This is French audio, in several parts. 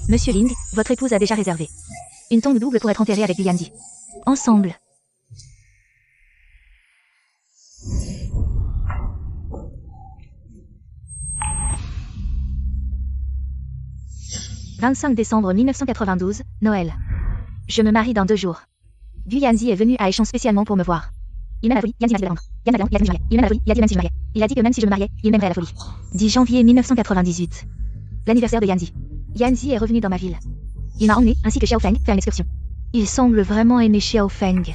Monsieur Ling, votre épouse a déjà réservé une tombe double pour être enterrée avec du Yanzi. Ensemble. « 25 décembre 1992, Noël. Je me marie dans 2 jours. Gu Yanzi est venu à Échange spécialement pour me voir. Il m'aime la folie, Yanzi m'a dit de la rendre. Yann m'a dit, il m'aime la folie, il a dit même si je me mariais. Il a dit que même si je me mariais, il m'aimerait la folie. 10 janvier 1998. L'anniversaire de Yanzi. Yanzi est revenu dans ma ville. Il m'a emmené, ainsi que Xiao Feng, faire une excursion. Il semble vraiment aimer Xiao Feng. «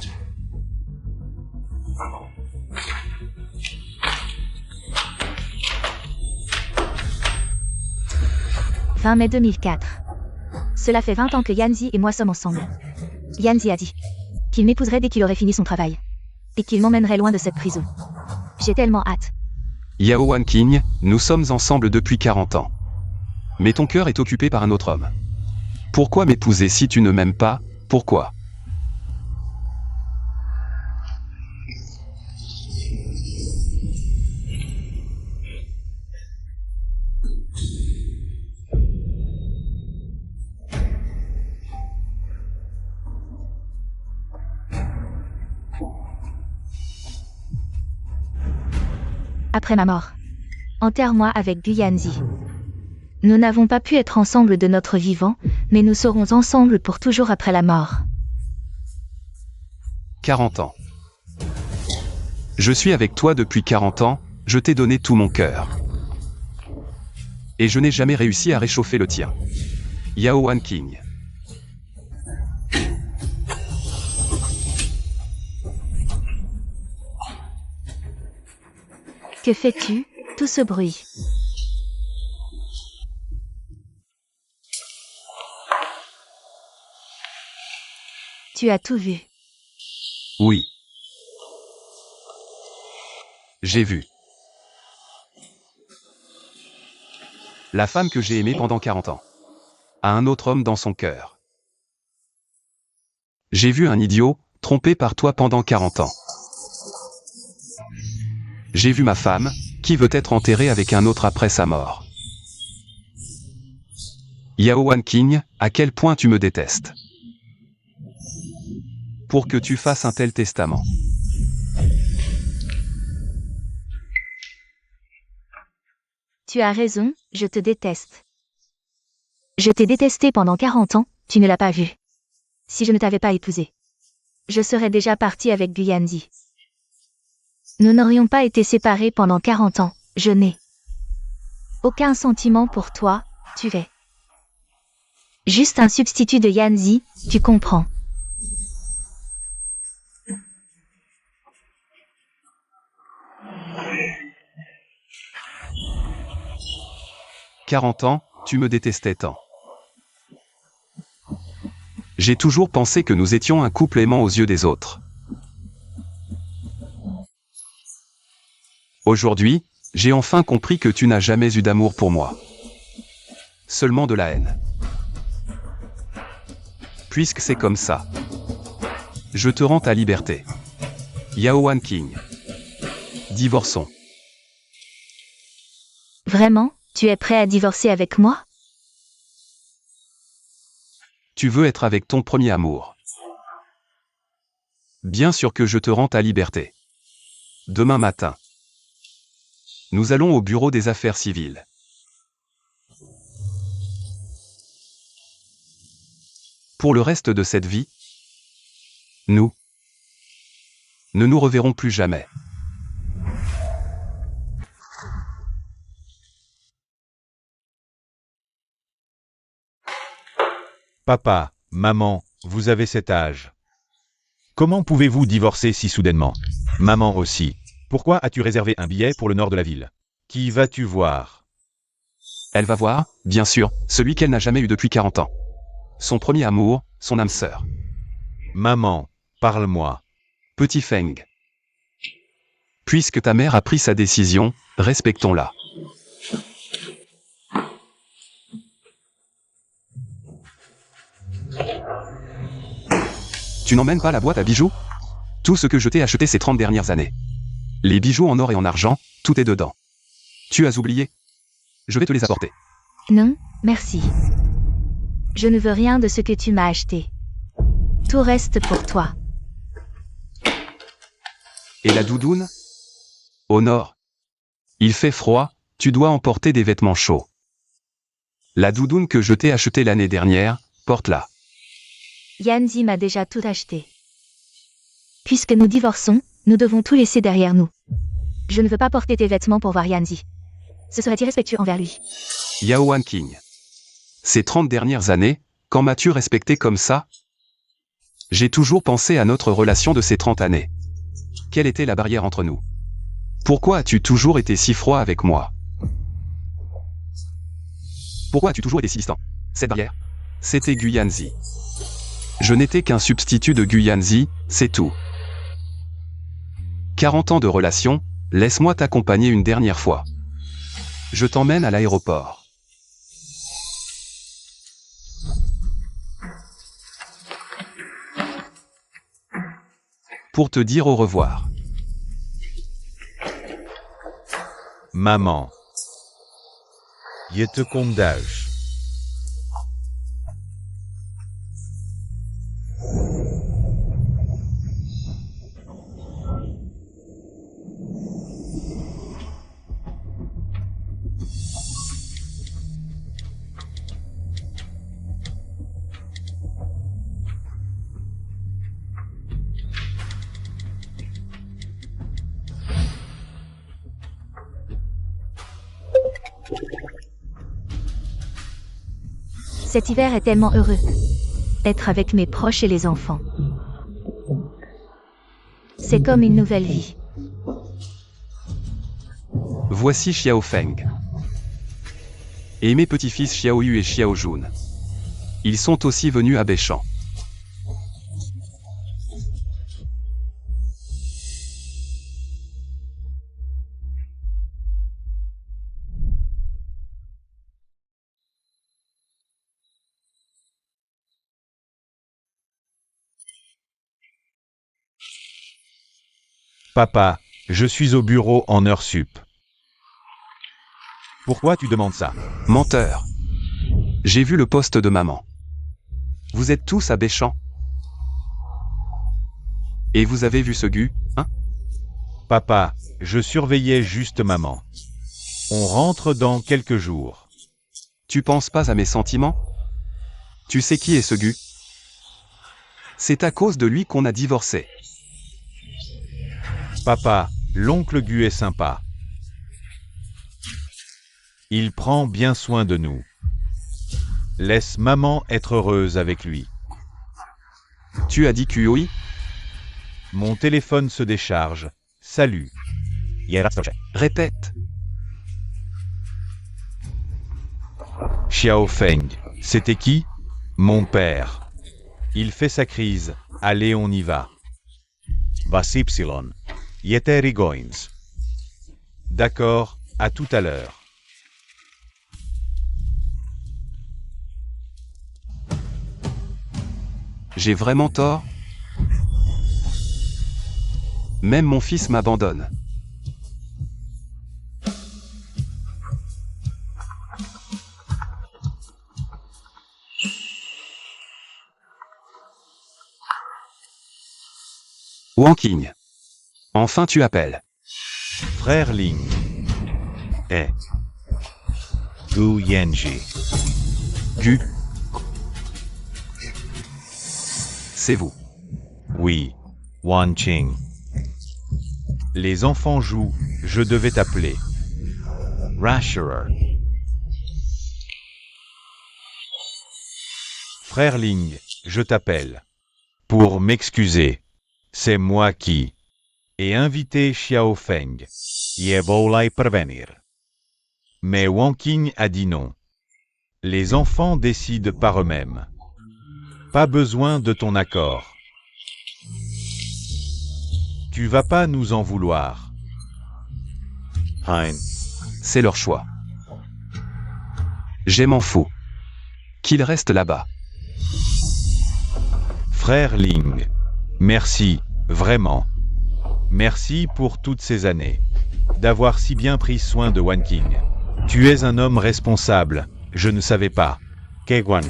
20 mai 2004. Cela fait 20 ans que Yanzi et moi sommes ensemble. Yanzi a dit qu'il m'épouserait dès qu'il aurait fini son travail. Et qu'il m'emmènerait loin de cette prison. J'ai tellement hâte. Yao Wanqing, nous sommes ensemble depuis 40 ans. Mais ton cœur est occupé par un autre homme. Pourquoi m'épouser si tu ne m'aimes pas? Pourquoi? Après ma mort. Enterre-moi avec Gu Yanzi. Nous n'avons pas pu être ensemble de notre vivant, mais nous serons ensemble pour toujours après la mort. 40 ans. Je suis avec toi depuis 40 ans, je t'ai donné tout mon cœur. Et je n'ai jamais réussi à réchauffer le tien. Yao Wanqing. Que fais-tu, tout ce bruit? Tu as tout vu. Oui. J'ai vu. La femme que j'ai aimée pendant 40 ans. A un autre homme dans son cœur. J'ai vu un idiot, trompé par toi pendant 40 ans. J'ai vu ma femme, qui veut être enterrée avec un autre après sa mort. Yao Wanqing, à quel point tu me détestes. Pour que tu fasses un tel testament. Tu as raison, je te déteste. Je t'ai détesté pendant 40 ans, tu ne l'as pas vu. Si je ne t'avais pas épousé, je serais déjà partie avec Gu Yanzi. Nous n'aurions pas été séparés pendant 40 ans, je n'ai aucun sentiment pour toi, tu es juste un substitut de Yanzi, tu comprends. « 40 ans, tu me détestais tant. J'ai toujours pensé que nous étions un couple aimant aux yeux des autres. Aujourd'hui, j'ai enfin compris que tu n'as jamais eu d'amour pour moi. Seulement de la haine. Puisque c'est comme ça, je te rends ta liberté. Yao Wanqing. Divorçons. Vraiment, tu es prêt à divorcer avec moi? Tu veux être avec ton premier amour. Bien sûr que je te rends ta liberté. Demain matin. Nous allons au bureau des affaires civiles. Pour le reste de cette vie, nous ne nous reverrons plus jamais. Papa, maman, vous avez cet âge. Comment pouvez-vous divorcer si soudainement? Maman aussi. Pourquoi as-tu réservé un billet pour le nord de la ville? Qui vas-tu voir? Elle va voir, bien sûr, celui qu'elle n'a jamais eu depuis 40 ans. Son premier amour, son âme sœur. Maman, parle-moi. Petit Feng. Puisque ta mère a pris sa décision, respectons-la. Tu n'emmènes pas la boîte à bijoux? Tout ce que je t'ai acheté ces 30 dernières années. Les bijoux en or et en argent, tout est dedans. Tu as oublié? Je vais te les apporter. Non, merci. Je ne veux rien de ce que tu m'as acheté. Tout reste pour toi. Et la doudoune? Au nord. Il fait froid, tu dois emporter des vêtements chauds. La doudoune que je t'ai achetée l'année dernière, porte-la. Yanzi m'a déjà tout acheté. Puisque nous divorçons, nous devons tout laisser derrière nous. Je ne veux pas porter tes vêtements pour voir Yanzi. Ce serait irrespectueux envers lui. Yao Wanking. Ces 30 dernières années, quand m'as-tu respecté comme ça? J'ai toujours pensé à notre relation de ces 30 années. Quelle était la barrière entre nous? Pourquoi as-tu toujours été si froid avec moi? Pourquoi as-tu toujours été si distant? Cette barrière, c'était Gu Yanzi. Je n'étais qu'un substitut de Gu Yanzi, c'est tout. 40 ans de relation, laisse-moi t'accompagner une dernière fois. Je t'emmène à l'aéroport. Pour te dire au revoir. Maman. Je te condamne. Cet hiver est tellement heureux. Être avec mes proches et les enfants. C'est comme une nouvelle vie. Voici Xiao Feng. Et mes petits-fils Xiao Yu et Xiao Jun. Ils sont aussi venus à Béchamp. Papa, je suis au bureau en heure sup. Pourquoi tu demandes ça? Menteur. J'ai vu le poste de maman. Vous êtes tous à Béchamp. Et vous avez vu ce Gu, hein? Papa, je surveillais juste maman. On rentre dans quelques jours. Tu penses pas à mes sentiments? Tu sais qui est ce Gu? C'est à cause de lui qu'on a divorcé. Papa, l'oncle Gu est sympa. Il prend bien soin de nous. Laisse maman être heureuse avec lui. Tu as dit QOI? Mon téléphone se décharge. Salut. Répète. Xiao Feng. C'était qui? Mon père. Il fait sa crise. Allez, on y va. Vasipsilon. Yeteri Goins. D'accord, à tout à l'heure. J'ai vraiment tort? Même mon fils m'abandonne. Wanking. Enfin tu appelles. Frère Ling. Gu Yanji. Gu. C'est vous. Oui. Wan Qing. Les enfants jouent, je devais t'appeler. Rasherer. Frère Ling, je t'appelle. Pour m'excuser. C'est moi qui. Et inviter Xiao Feng. Je voulais prévenir. Mais Wanking a dit non. Les enfants décident par eux-mêmes. Pas besoin de ton accord. Tu vas pas nous en vouloir. Hein. C'est leur choix. Je m'en fous. Qu'ils restent là-bas. Frère Ling. Merci, vraiment. Merci pour toutes ces années. D'avoir si bien pris soin de Wanking. Tu es un homme responsable, je ne savais pas. Kegwan.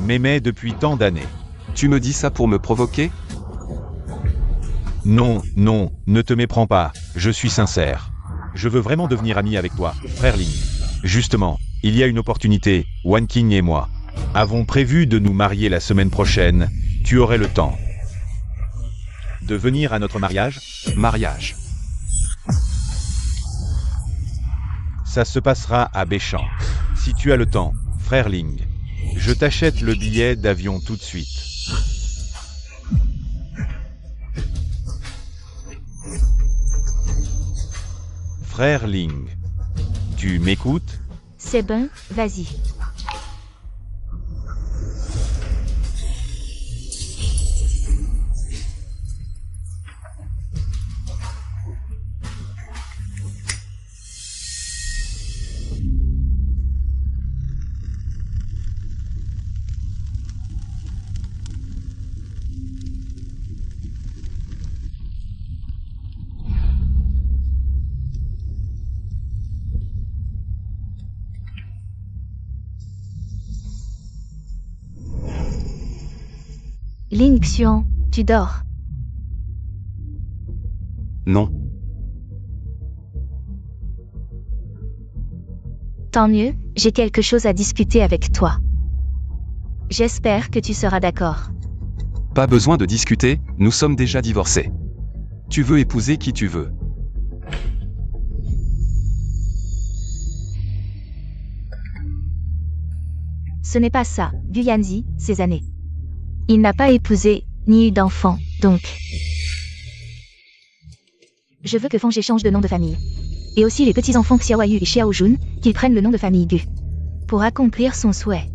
m'aimait depuis tant d'années. Tu me dis ça pour me provoquer? Non, non, ne te méprends pas, je suis sincère. Je veux vraiment devenir ami avec toi, frère Ling. Justement, il y a une opportunité, Wan Qing et moi avons prévu de nous marier la semaine prochaine. Tu aurais le temps de venir à notre mariage? Mariage. Ça se passera à Béchamp. Si tu as le temps, frère Ling, je t'achète le billet d'avion tout de suite. Frère Ling, tu m'écoutes? C'est bon, vas-y. Ling Xuan, tu dors. Non. Tant mieux, j'ai quelque chose à discuter avec toi. J'espère que tu seras d'accord. Pas besoin de discuter, nous sommes déjà divorcés. Tu veux épouser qui tu veux. Ce n'est pas ça, Guyanzi, ces années. Il n'a pas épousé, ni eu d'enfant, donc... Je veux que Fangé change de nom de famille. Et aussi les petits-enfants Xiaoyu et Xiaojun, qu'ils prennent le nom de famille Gu. Pour accomplir son souhait.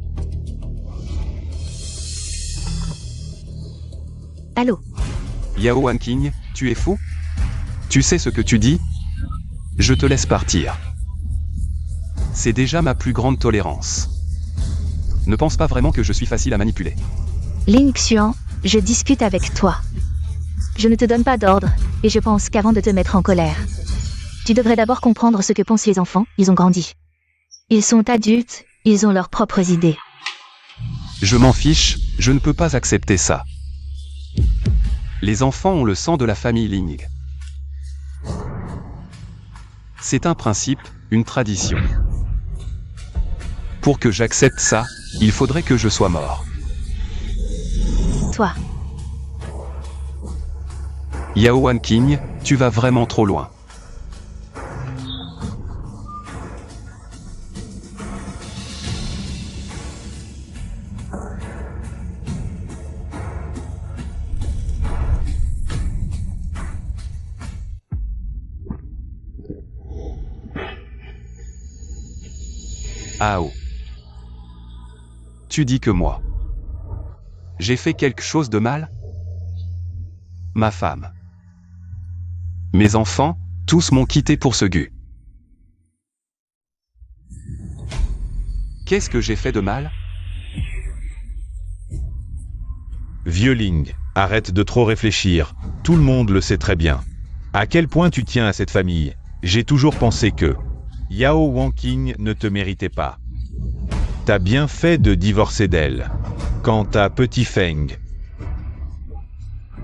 Allô? Yao Wan Qing, tu es fou? Tu sais ce que tu dis? Je te laisse partir. C'est déjà ma plus grande tolérance. Ne pense pas vraiment que je suis facile à manipuler. Ling Xuan, je discute avec toi. Je ne te donne pas d'ordre, et je pense qu'avant de te mettre en colère, tu devrais d'abord comprendre ce que pensent les enfants, ils ont grandi. Ils sont adultes, ils ont leurs propres idées. Je m'en fiche, je ne peux pas accepter ça. Les enfants ont le sang de la famille Ling. C'est un principe, une tradition. Pour que j'accepte ça, il faudrait que je sois mort. Toi, Yao Wan Qing, tu vas vraiment trop loin. Ao. Tu dis que moi. J'ai fait quelque chose de mal? Ma femme. Mes enfants, tous m'ont quitté pour ce Gu. Qu'est-ce que j'ai fait de mal? Vieux Ling, arrête de trop réfléchir, tout le monde le sait très bien. À quel point tu tiens à cette famille, j'ai toujours pensé que Yao Wan Qing ne te méritait pas. T'as bien fait de divorcer d'elle. Quant à Petit Feng,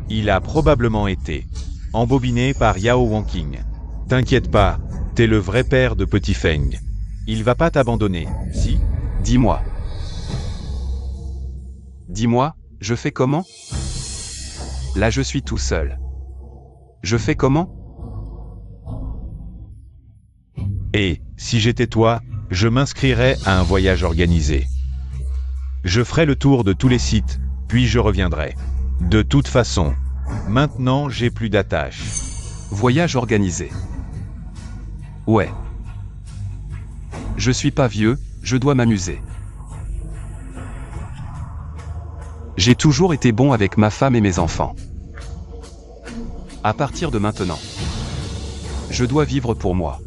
il a probablement été embobiné par Yao Wan Qing. T'inquiète pas, t'es le vrai père de Petit Feng. Il va pas t'abandonner, si? Dis-moi. Dis-moi, je fais comment? Là je suis tout seul. Je fais comment? Et, si j'étais toi, je m'inscrirais à un voyage organisé. Je ferai le tour de tous les sites, puis je reviendrai. De toute façon, maintenant j'ai plus d'attache. Voyage organisé. Ouais. Je suis pas vieux, je dois m'amuser. J'ai toujours été bon avec ma femme et mes enfants. À partir de maintenant, je dois vivre pour moi.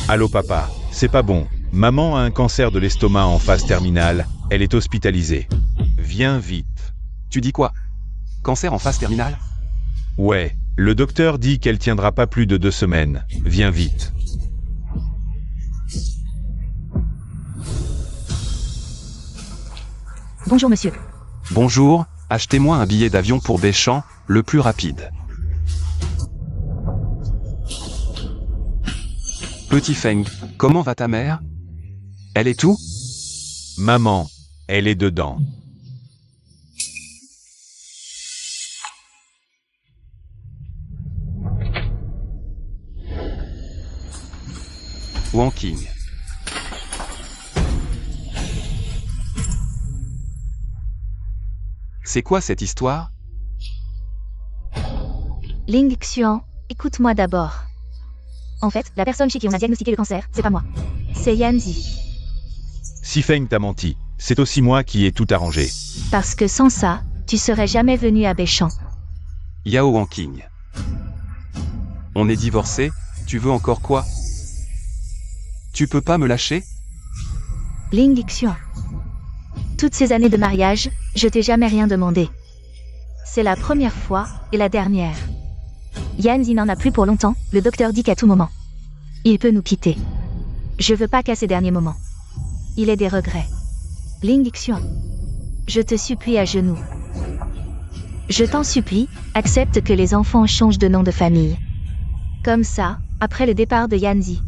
Allô papa, c'est pas bon. Maman a un cancer de l'estomac en phase terminale, elle est hospitalisée. Viens vite. Tu dis quoi? Cancer en phase terminale? Ouais, le docteur dit qu'elle tiendra pas plus de 2 semaines. Viens vite. Bonjour monsieur. Bonjour, achetez-moi un billet d'avion pour Béchamp, le plus rapide. Petit Feng, comment va ta mère? Elle est où? Maman, elle est dedans. Wang Qing. C'est quoi cette histoire? Ling Xuan, écoute-moi d'abord. En fait, la personne chez qui on a diagnostiqué le cancer, c'est pas moi. C'est Yanzi. Si Feng t'a menti, c'est aussi moi qui ai tout arrangé. Parce que sans ça, tu serais jamais venu à Béchamp. Yao Wang Qing. On est divorcés, tu veux encore quoi? Tu peux pas me lâcher? Ling Xuan. Toutes ces années de mariage, je t'ai jamais rien demandé. C'est la première fois et la dernière. Yanzi n'en a plus pour longtemps, le docteur dit qu'à tout moment. Il peut nous quitter. Je veux pas qu'à ces derniers moments. Il ait des regrets. Ling Xuan. Je te supplie à genoux. Je t'en supplie, accepte que les enfants changent de nom de famille. Comme ça, après le départ de Yanzi,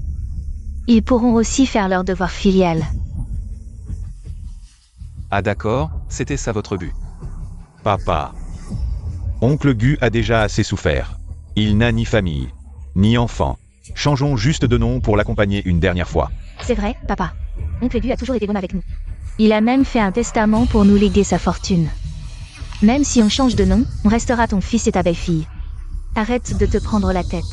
ils pourront aussi faire leur devoir filial. Ah d'accord, c'était ça votre but. Papa. Oncle Gu a déjà assez souffert. Il n'a ni famille, ni enfant. Changeons juste de nom pour l'accompagner une dernière fois. C'est vrai, papa. Oncle Gu a toujours été bon avec nous. Il a même fait un testament pour nous léguer sa fortune. Même si on change de nom, on restera ton fils et ta belle-fille. Arrête de te prendre la tête.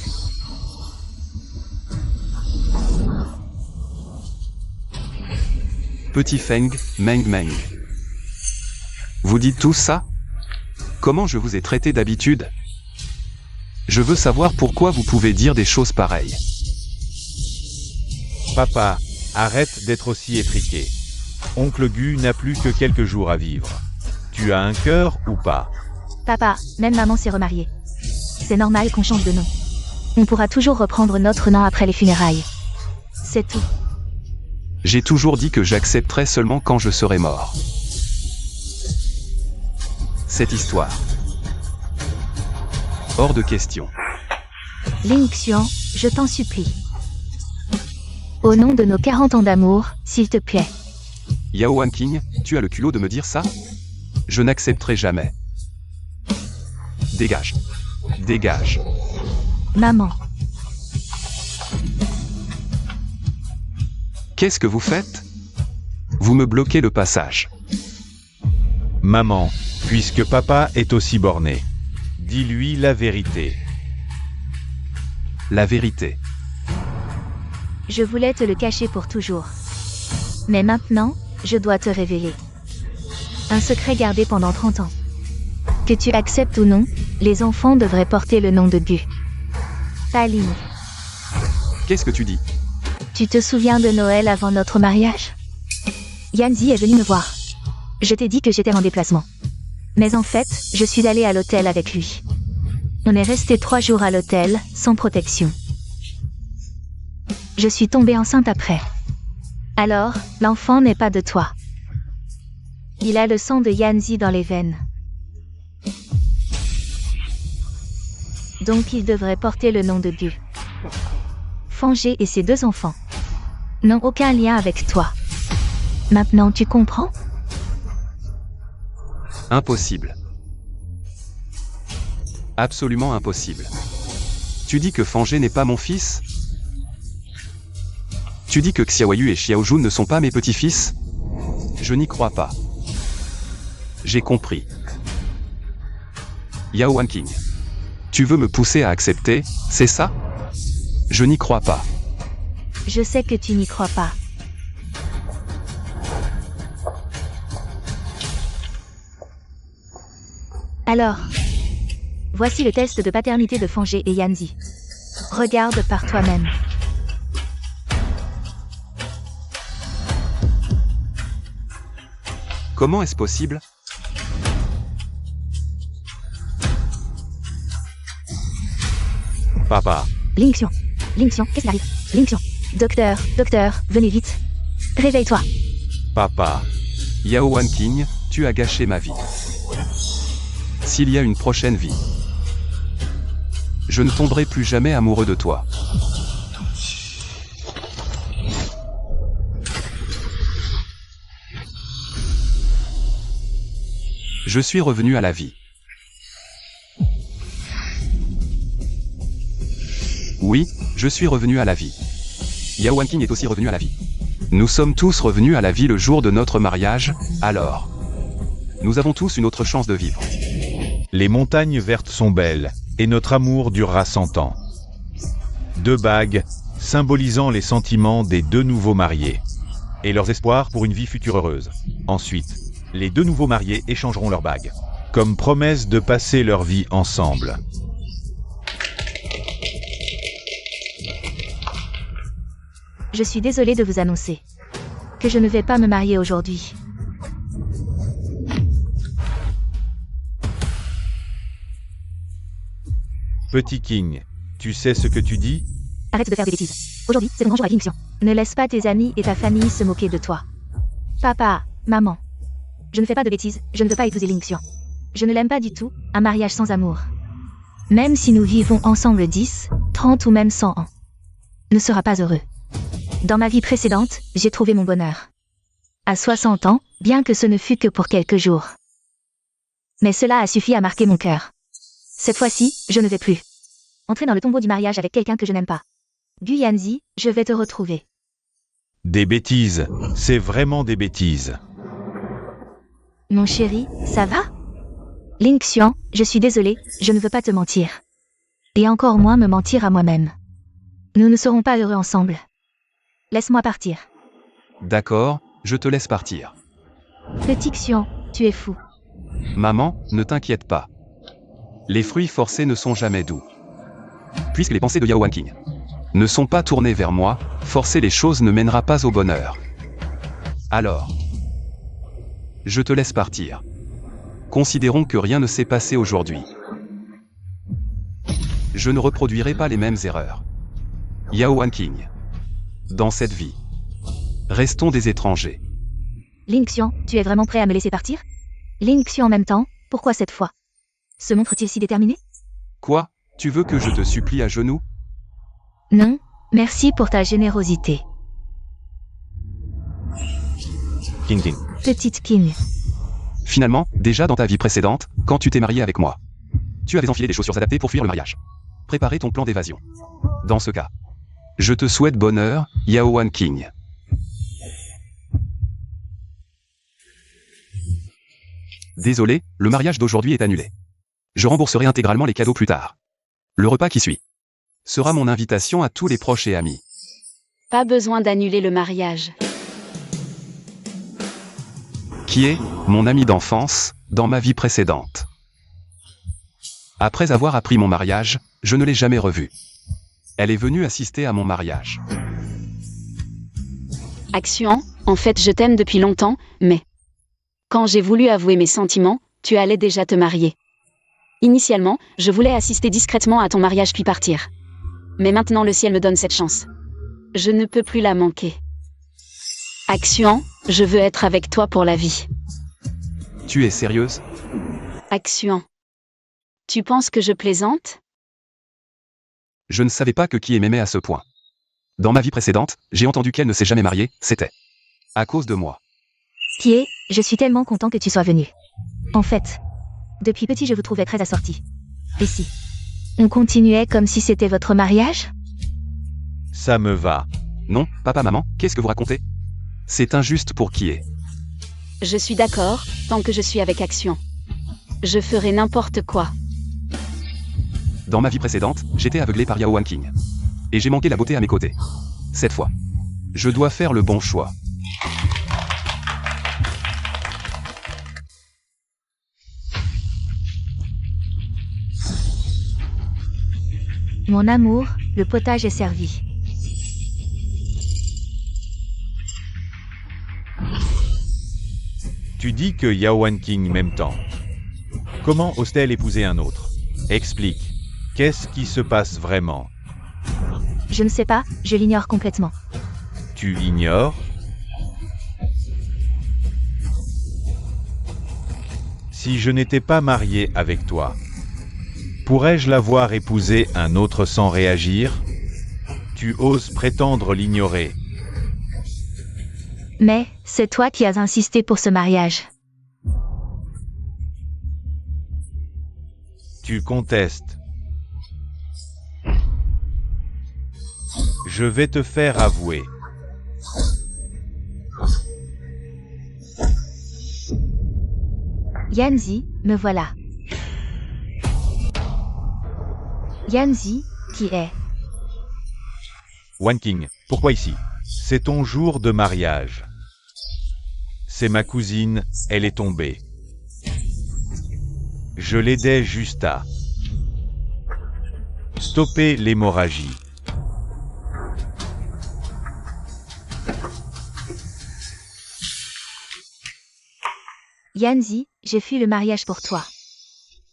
Petit Feng, Meng Meng. Vous dites tous ça? Comment je vous ai traité d'habitude? Je veux savoir pourquoi vous pouvez dire des choses pareilles. Papa, arrête d'être aussi étriqué. Oncle Gu n'a plus que quelques jours à vivre. Tu as un cœur ou pas? Papa, même maman s'est remariée. C'est normal qu'on change de nom. On pourra toujours reprendre notre nom après les funérailles. C'est tout. J'ai toujours dit que j'accepterais seulement quand je serai mort. Cette histoire. Hors de question. Ling Xuan, je t'en supplie. Au nom de nos 40 ans d'amour, s'il te plaît. Yao Wan Qing, tu as le culot de me dire ça? Je n'accepterai jamais. Dégage. Dégage. Maman. Qu'est-ce que vous faites? Vous me bloquez le passage. Maman, puisque papa est aussi borné, dis-lui la vérité. La vérité. Je voulais te le cacher pour toujours. Mais maintenant, je dois te révéler. Un secret gardé pendant 30 ans. Que tu acceptes ou non, les enfants devraient porter le nom de Gu. Pas Ling. Qu'est-ce que tu dis? Tu te souviens de Noël avant notre mariage? Yanzi est venu me voir. Je t'ai dit que j'étais en déplacement. Mais en fait, je suis allée à l'hôtel avec lui. On est resté 3 jours à l'hôtel, sans protection. Je suis tombée enceinte après. Alors, l'enfant n'est pas de toi. Il a le sang de Yanzi dans les veines. Donc il devrait porter le nom de Gu. Fangé et ses 2 enfants n'ont aucun lien avec toi. Maintenant tu comprends? Impossible. Absolument impossible. Tu dis que Fangé n'est pas mon fils? Tu dis que Xiaoyu et Xiaojun ne sont pas mes petits-fils? Je n'y crois pas. J'ai compris. Yao Wan Qing. Tu veux me pousser à accepter, c'est ça? Je n'y crois pas. Je sais que tu n'y crois pas. Alors, voici le test de paternité de Fangé et Yanzi. Regarde par toi-même. Comment est-ce possible? Papa, Linxian. Linxian, qu'est-ce qui arrive? Linxian. Docteur, venez vite. Réveille-toi. papa, Yao Wan King, tu as gâché ma vie. S'il y a une prochaine vie, je ne tomberai plus jamais amoureux de toi. Je suis revenu à la vie. Oui, je suis revenu à la vie. Yao Wan King est aussi revenu à la vie. Nous sommes tous revenus à la vie le jour de notre mariage, alors. Nous avons tous une autre chance de vivre. les montagnes vertes sont belles, et notre amour durera 100 ans. 2 bagues, symbolisant les sentiments des 2 nouveaux mariés, et leurs espoirs pour une vie future heureuse. Ensuite, les 2 nouveaux mariés échangeront leurs bagues, comme promesse de passer leur vie ensemble. Je suis désolée de vous annoncer que je ne vais pas me marier aujourd'hui. Petit King, tu sais ce que tu dis? Arrête de faire des bêtises. Aujourd'hui, c'est ton grand jour à Linxian. Ne laisse pas tes amis et ta famille se moquer de toi. Papa, maman. Je ne fais pas de bêtises, je ne veux pas épouser Linxian. Je ne l'aime pas du tout, un mariage sans amour. Même si nous vivons ensemble 10, 30 ou même 100 ans. Ne sera pas heureux. Dans ma vie précédente, j'ai trouvé mon bonheur. À 60 ans, bien que ce ne fût que pour quelques jours. Mais cela a suffi à marquer mon cœur. Cette fois-ci, je ne vais plus entrer dans le tombeau du mariage avec quelqu'un que je n'aime pas. Gu Yanzi, je vais te retrouver. Des bêtises, c'est vraiment des bêtises. Mon chéri, ça va? Linxian, je suis désolée, je ne veux pas te mentir. Et encore moins me mentir à moi-même. Nous ne serons pas heureux ensemble. Laisse-moi partir. D'accord, je te laisse partir. Petit Xian, tu es fou. Maman, ne t'inquiète pas. Les fruits forcés ne sont jamais doux. Puisque les pensées de Yao Wan King ne sont pas tournées vers moi, forcer les choses ne mènera pas au bonheur. Alors, je te laisse partir. Considérons que rien ne s'est passé aujourd'hui. Je ne reproduirai pas les mêmes erreurs. Yao Wan King. Dans cette vie, restons des étrangers. Linxian, tu es vraiment prêt à me laisser partir? Linxian en même temps, pourquoi cette fois? Se montre-t-il si déterminé? Quoi? Tu veux que je te supplie à genoux? Non, merci pour ta générosité. King King. Petite King. Finalement, déjà dans ta vie précédente, quand tu t'es marié avec moi, tu avais enfilé des chaussures adaptées pour fuir le mariage. Préparer ton plan d'évasion. Dans ce cas, je te souhaite bonheur, Yao Wan King. Désolé, le mariage d'aujourd'hui est annulé. Je rembourserai intégralement les cadeaux plus tard. Le repas qui suit sera mon invitation à tous les proches et amis. Pas besoin d'annuler le mariage. Qui est mon ami d'enfance dans ma vie précédente. Après avoir appris mon mariage, je ne l'ai jamais revue. Elle est venue assister à mon mariage. Axian, en fait je t'aime depuis longtemps, mais... Quand j'ai voulu avouer mes sentiments, tu allais déjà te marier. Initialement, je voulais assister discrètement à ton mariage puis partir. Mais maintenant le ciel me donne cette chance. Je ne peux plus la manquer. Axian, je veux être avec toi pour la vie. Tu es sérieuse? Axian. Tu penses que je plaisante? Je ne savais pas que Kie m'aimait à ce point. Dans ma vie précédente, j'ai entendu qu'elle ne s'est jamais mariée, c'était à cause de moi. Kie, je suis tellement content que tu sois venu. En fait, depuis petit je vous trouvais très assortis. Et si on continuait comme si c'était votre mariage? Ça me va. Non, papa, maman, qu'est-ce que vous racontez? C'est injuste pour Kie. Je suis d'accord, tant que je suis avec Axian. Je ferai n'importe quoi. Dans ma vie précédente, j'étais aveuglé par Yao Wan King. Et j'ai manqué la beauté à mes côtés. Cette fois, je dois faire le bon choix. Mon amour, le potage est servi. Tu dis que Yao King m'aime tant. Comment ose-t-elle épouser un autre? Explique. Qu'est-ce qui se passe vraiment? Je ne sais pas, je l'ignore complètement. Tu ignores? Si je n'étais pas marié avec toi, pourrais-je l'avoir épousé un autre sans réagir? Tu oses prétendre l'ignorer. Mais, c'est toi qui as insisté pour ce mariage. Tu contestes. Je vais te faire avouer. Yanzi, me voilà. Yanzi, qui est? King, pourquoi ici? C'est ton jour de mariage. C'est ma cousine, elle est tombée. Je l'aidais juste à stopper l'hémorragie. Yanzi, j'ai fui le mariage pour toi.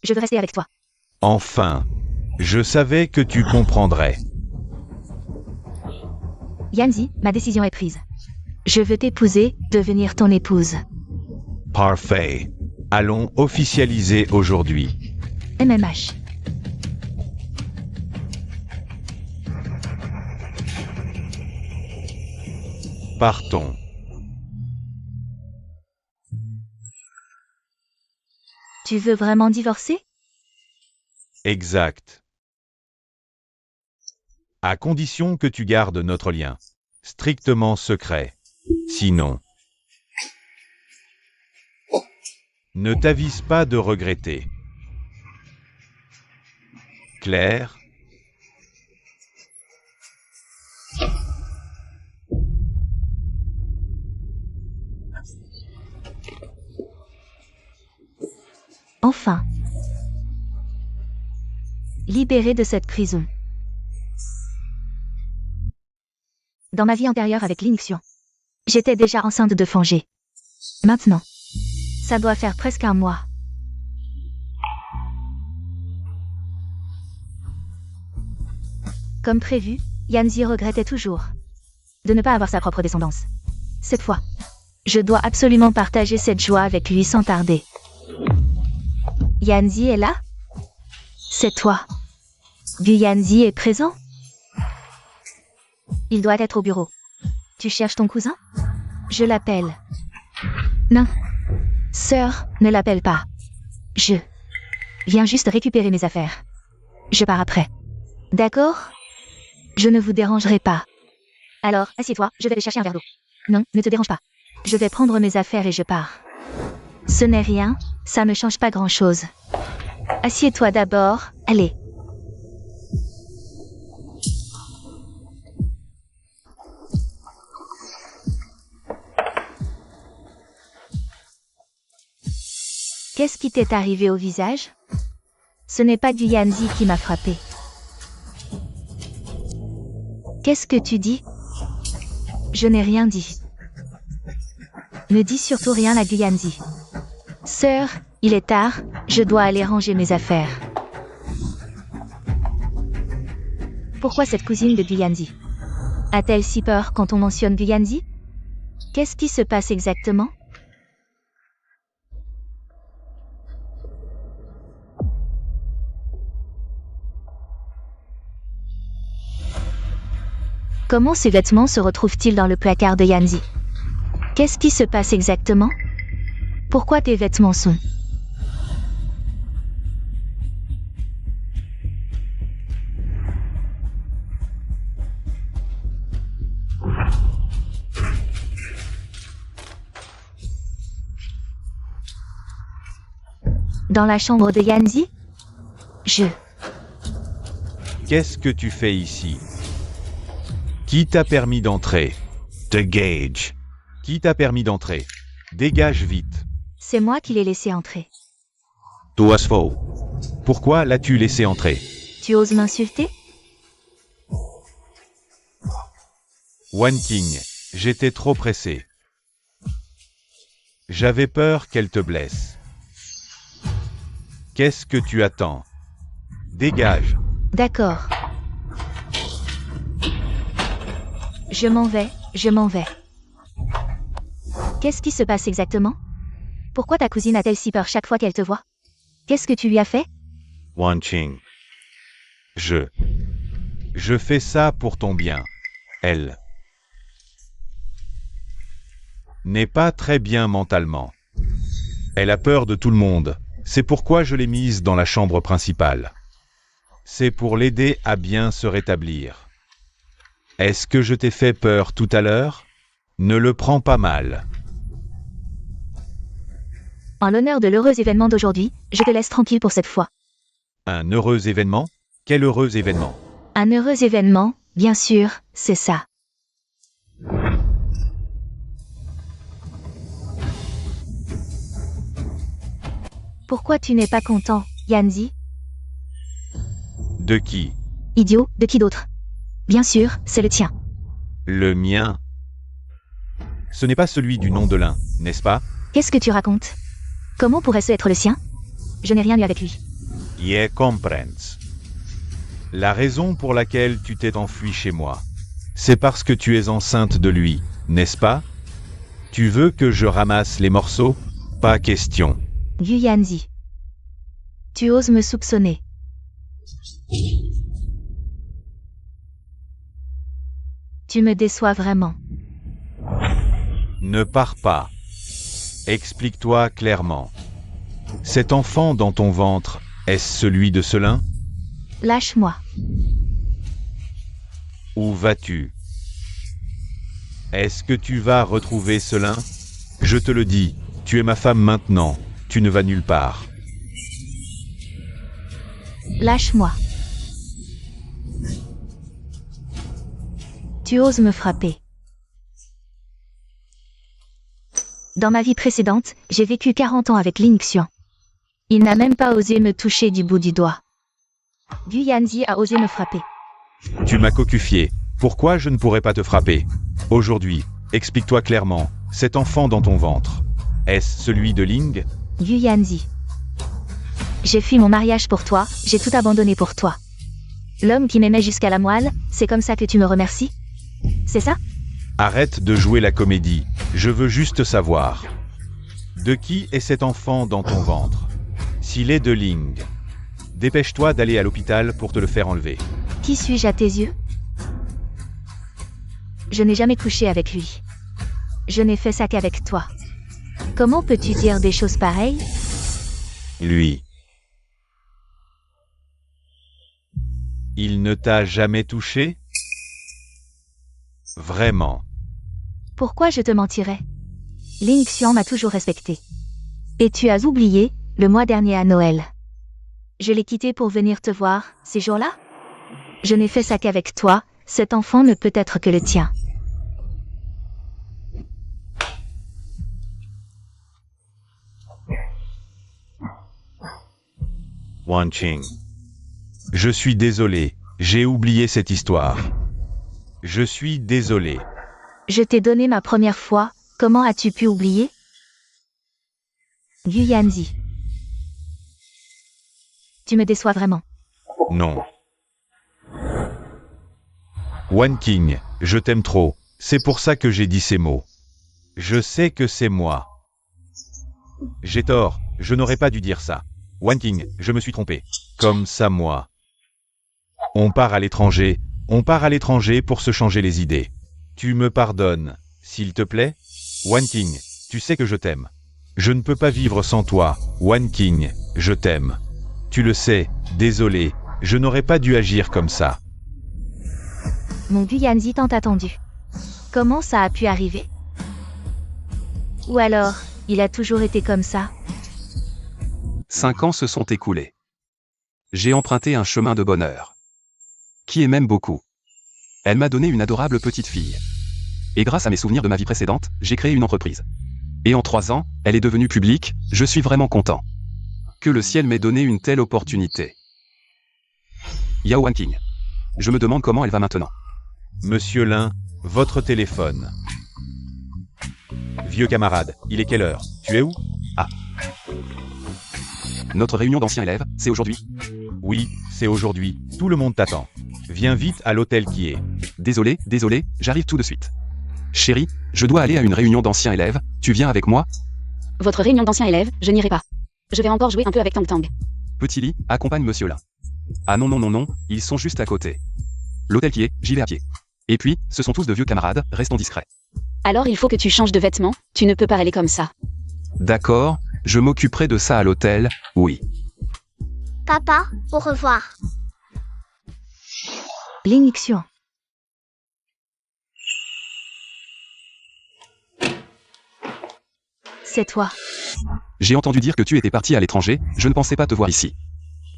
Je veux rester avec toi. Enfin, je savais que tu comprendrais. Yanzi, ma décision est prise. Je veux t'épouser, devenir ton épouse. Parfait. Allons officialiser aujourd'hui. MMH. Partons. Tu veux vraiment divorcer? Exact. À condition que tu gardes notre lien strictement secret. Sinon, ne t'avise pas de regretter. Claire? Enfin. Libérée de cette prison. Dans ma vie antérieure avec l'Inixion, j'étais déjà enceinte de Fangé. Maintenant, ça doit faire presque un mois. Comme prévu, Yanzi regrettait toujours de ne pas avoir sa propre descendance. Cette fois, je dois absolument partager cette joie avec lui sans tarder. Yanzi est là? C'est toi. Yanzi est présent? Il doit être au bureau. Tu cherches ton cousin? Je l'appelle. Non. Sœur, ne l'appelle pas. Je viens juste récupérer mes affaires. Je pars après. D'accord? Je ne vous dérangerai pas. Alors, assieds-toi, je vais aller chercher un verre d'eau. Non, ne te dérange pas. Je vais prendre mes affaires et je pars. Ce n'est rien, ça ne change pas grand-chose. Assieds-toi d'abord, allez. Qu'est-ce qui t'est arrivé au visage? Ce n'est pas du Yanzi qui m'a frappé. Qu'est-ce que tu dis? Je n'ai rien dit. Ne dis surtout rien à Yanzi. Sœur, il est tard, je dois aller ranger mes affaires. Pourquoi cette cousine de Yanzi a-t-elle si peur quand on mentionne Yanzi? Qu'est-ce qui se passe exactement? Comment ces vêtements se retrouvent-ils dans le placard de Yanzi? Qu'est-ce qui se passe exactement? Pourquoi tes vêtements sont... Dans la chambre de Yanzi? Qu'est-ce que tu fais ici? Qui t'a permis d'entrer? Dégage. Qui t'a permis d'entrer? Dégage vite. C'est moi qui l'ai laissé entrer. Toi faux. Pourquoi l'as-tu laissé entrer? Tu oses m'insulter? King, j'étais trop pressé. J'avais peur qu'elle te blesse. Qu'est-ce que tu attends? Dégage. D'accord. Je m'en vais, je m'en vais. Qu'est-ce qui se passe exactement? Pourquoi ta cousine a-t-elle si peur chaque fois qu'elle te voit? Qu'est-ce que tu lui as fait? Wanqing. Je fais ça pour ton bien. Elle n'est pas très bien mentalement. Elle a peur de tout le monde. C'est pourquoi je l'ai mise dans la chambre principale. C'est pour l'aider à bien se rétablir. Est-ce que je t'ai fait peur tout à l'heure? Ne le prends pas mal. En l'honneur de l'heureux événement d'aujourd'hui, je te laisse tranquille pour cette fois. Un heureux événement? Quel heureux événement? Un heureux événement, bien sûr, c'est ça. Pourquoi tu n'es pas content, Yanzi? De qui? Idiot, de qui d'autre? Bien sûr, c'est le tien. Le mien? Ce n'est pas celui du nom de l'un, n'est-ce pas? Qu'est-ce que tu racontes? Comment pourrait-ce être le sien? Je n'ai rien eu avec lui. Je comprends. La raison pour laquelle tu t'es enfui chez moi, c'est parce que tu es enceinte de lui, n'est-ce pas? Tu veux que je ramasse les morceaux? Pas question. Yu Yanzi. Tu oses me soupçonner. Tu me déçois vraiment. Ne pars pas. Explique-toi clairement. Cet enfant dans ton ventre, est-ce celui de Selin? Lâche-moi. Où vas-tu? Est-ce que tu vas retrouver Selin? Je te le dis, tu es ma femme maintenant, tu ne vas nulle part. Lâche-moi. Tu oses me frapper. Dans ma vie précédente, j'ai vécu 40 ans avec Ling Xian. Il n'a même pas osé me toucher du bout du doigt. Gu Yanzi a osé me frapper. Tu m'as cocufié. Pourquoi je ne pourrais pas te frapper? Aujourd'hui, explique-toi clairement, cet enfant dans ton ventre, est-ce celui de Ling? Gu Yanzi. J'ai fui mon mariage pour toi, j'ai tout abandonné pour toi. L'homme qui m'aimait jusqu'à la moelle, c'est comme ça que tu me remercies? C'est ça? Arrête de jouer la comédie, je veux juste savoir. De qui est cet enfant dans ton ventre? S'il est de Ling, dépêche-toi d'aller à l'hôpital pour te le faire enlever. Qui suis-je à tes yeux? Je n'ai jamais couché avec lui. Je n'ai fait ça qu'avec toi. Comment peux-tu dire des choses pareilles? Lui. Il ne t'a jamais touché? Vraiment? Pourquoi je te mentirais? Ling Xian m'a toujours respecté. Et tu as oublié, le mois dernier à Noël. Je l'ai quitté pour venir te voir, ces jours-là? Je n'ai fait ça qu'avec toi, cet enfant ne peut être que le tien. Wanqing. Je suis désolé, j'ai oublié cette histoire. Je suis désolé. Je t'ai donné ma première fois, comment as-tu pu oublier? Gu Yanzi. Tu me déçois vraiment. Non. Wanqing, je t'aime trop, c'est pour ça que j'ai dit ces mots. Je sais que c'est moi. J'ai tort, je n'aurais pas dû dire ça. Wanqing, je me suis trompé. Comme ça moi. On part à l'étranger pour se changer les idées. Tu me pardonnes, s'il te plaît? Wanqing, tu sais que je t'aime. Je ne peux pas vivre sans toi, Wanqing, je t'aime. Tu le sais, désolé, je n'aurais pas dû agir comme ça. Mon Gu Yanzi tant attendu. Comment ça a pu arriver? Ou alors, il a toujours été comme ça? 5 ans se sont écoulés. J'ai emprunté un chemin de bonheur. Qui aime beaucoup. Elle m'a donné une adorable petite fille. Et grâce à mes souvenirs de ma vie précédente, j'ai créé une entreprise. Et en 3 ans, elle est devenue publique, je suis vraiment content. Que le ciel m'ait donné une telle opportunité. Yao Wanqing. Je me demande comment elle va maintenant. Monsieur Lin, votre téléphone. Vieux camarade, il est quelle heure? Tu es où? Ah, Notre réunion d'anciens élèves, c'est aujourd'hui. oui, c'est aujourd'hui, tout le monde t'attend. Viens vite à l'hôtel qui est. Désolé, j'arrive tout de suite. Chérie, je dois aller à une réunion d'anciens élèves, tu viens avec moi? Votre réunion d'anciens élèves, je n'irai pas. Je vais encore jouer un peu avec Tang Tang. Petit lit, accompagne monsieur là. Ah non, ils sont juste à côté. L'hôtel qui est, j'y vais à pied. Et puis, ce sont tous de vieux camarades, restons discrets. Alors il faut que tu changes de vêtements, tu ne peux pas aller comme ça. D'accord, je m'occuperai de ça à l'hôtel, oui. Papa, au revoir. Ling Xuan. C'est toi. J'ai entendu dire que tu étais parti à l'étranger, je ne pensais pas te voir ici.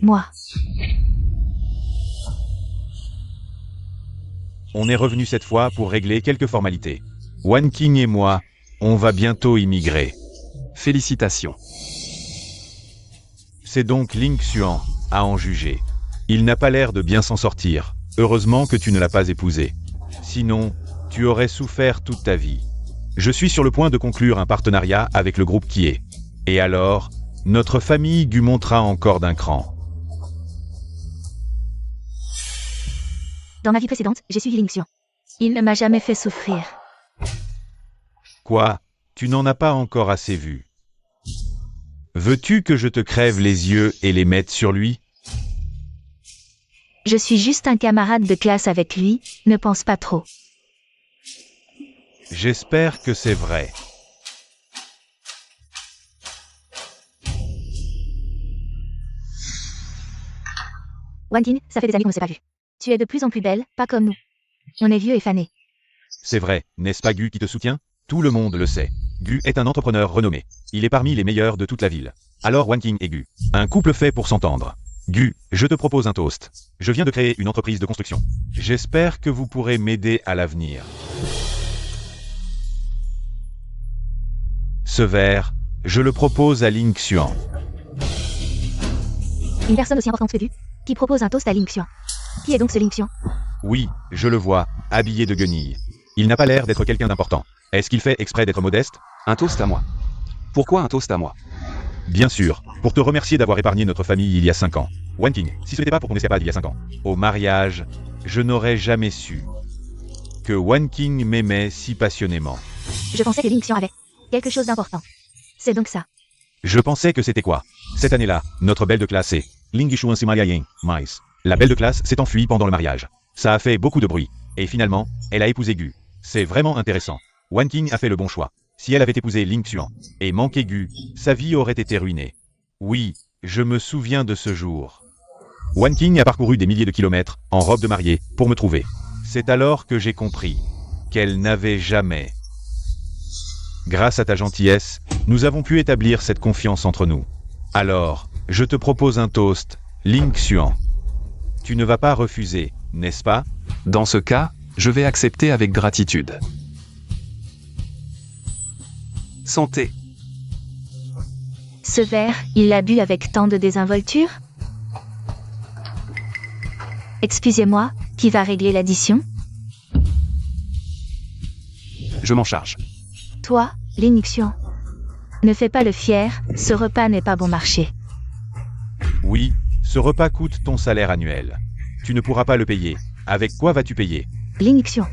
Moi. On est revenu cette fois pour régler quelques formalités. Wan Qing et moi, on va bientôt immigrer. Félicitations. C'est donc Ling Xuan, à en juger. Il n'a pas l'air de bien s'en sortir. Heureusement que tu ne l'as pas épousé. Sinon, tu aurais souffert toute ta vie. Je suis sur le point de conclure un partenariat avec le groupe Kie. Et alors, notre famille Gu montera encore d'un cran. Dans ma vie précédente, j'ai suivi Ling Xuan. Il ne m'a jamais fait souffrir. Quoi? Tu n'en as pas encore assez vu. Veux-tu que je te crève les yeux et les mette sur lui? Je suis juste un camarade de classe avec lui, ne pense pas trop. J'espère que c'est vrai. Wan Qing, ça fait des années qu'on ne s'est pas vu. Tu es de plus en plus belle, pas comme nous. On est vieux et fanés. C'est vrai, n'est-ce pas Gu qui te soutient? Tout le monde le sait. Gu est un entrepreneur renommé. Il est parmi les meilleurs de toute la ville. Alors Wan Qing et Gu, un couple fait pour s'entendre. Gu, je te propose un toast. Je viens de créer une entreprise de construction. J'espère que vous pourrez m'aider à l'avenir. Ce verre, je le propose à Ling Xuan. Une personne aussi importante que tu, qui propose un toast à Ling Xuan. Qui est donc ce Ling Xuan? Oui, je le vois, habillé de guenilles. Il n'a pas l'air d'être quelqu'un d'important. Est-ce qu'il fait exprès d'être modeste? Un toast à moi. Pourquoi un toast à moi? Bien sûr, pour te remercier d'avoir épargné notre famille il y a 5 ans. Wan Qing, si ce n'était pas pour ton escapade il y a 5 ans, au mariage, je n'aurais jamais su que Wan Qing m'aimait si passionnément. Je pensais que Ling Xuan avait quelque chose d'important. C'est donc ça. Je pensais que c'était quoi? Cette année-là, notre belle de classe est Ling Xuan Simayayen, Mais. La belle de classe s'est enfuie pendant le mariage. Ça a fait beaucoup de bruit. Et finalement, elle a épousé Gu. C'est vraiment intéressant. Wan Qing a fait le bon choix. Si elle avait épousé Ling Xuan et manqué Gu, sa vie aurait été ruinée. Oui, je me souviens de ce jour. Wan Qing a parcouru des milliers de kilomètres, en robe de mariée, pour me trouver. C'est alors que j'ai compris qu'elle n'avait jamais. Grâce à ta gentillesse, nous avons pu établir cette confiance entre nous. Alors, je te propose un toast, Ling Xuan. Tu ne vas pas refuser, n'est-ce pas? Dans ce cas, je vais accepter avec gratitude. Santé. Ce verre, il l'a bu avec tant de désinvolture? Excusez-moi, qui va régler l'addition? Je m'en charge. Toi, Ling Xuan. Ne fais pas le fier, ce repas n'est pas bon marché. Oui, ce repas coûte ton salaire annuel. Tu ne pourras pas le payer. Avec quoi vas-tu payer? Ling Xuan.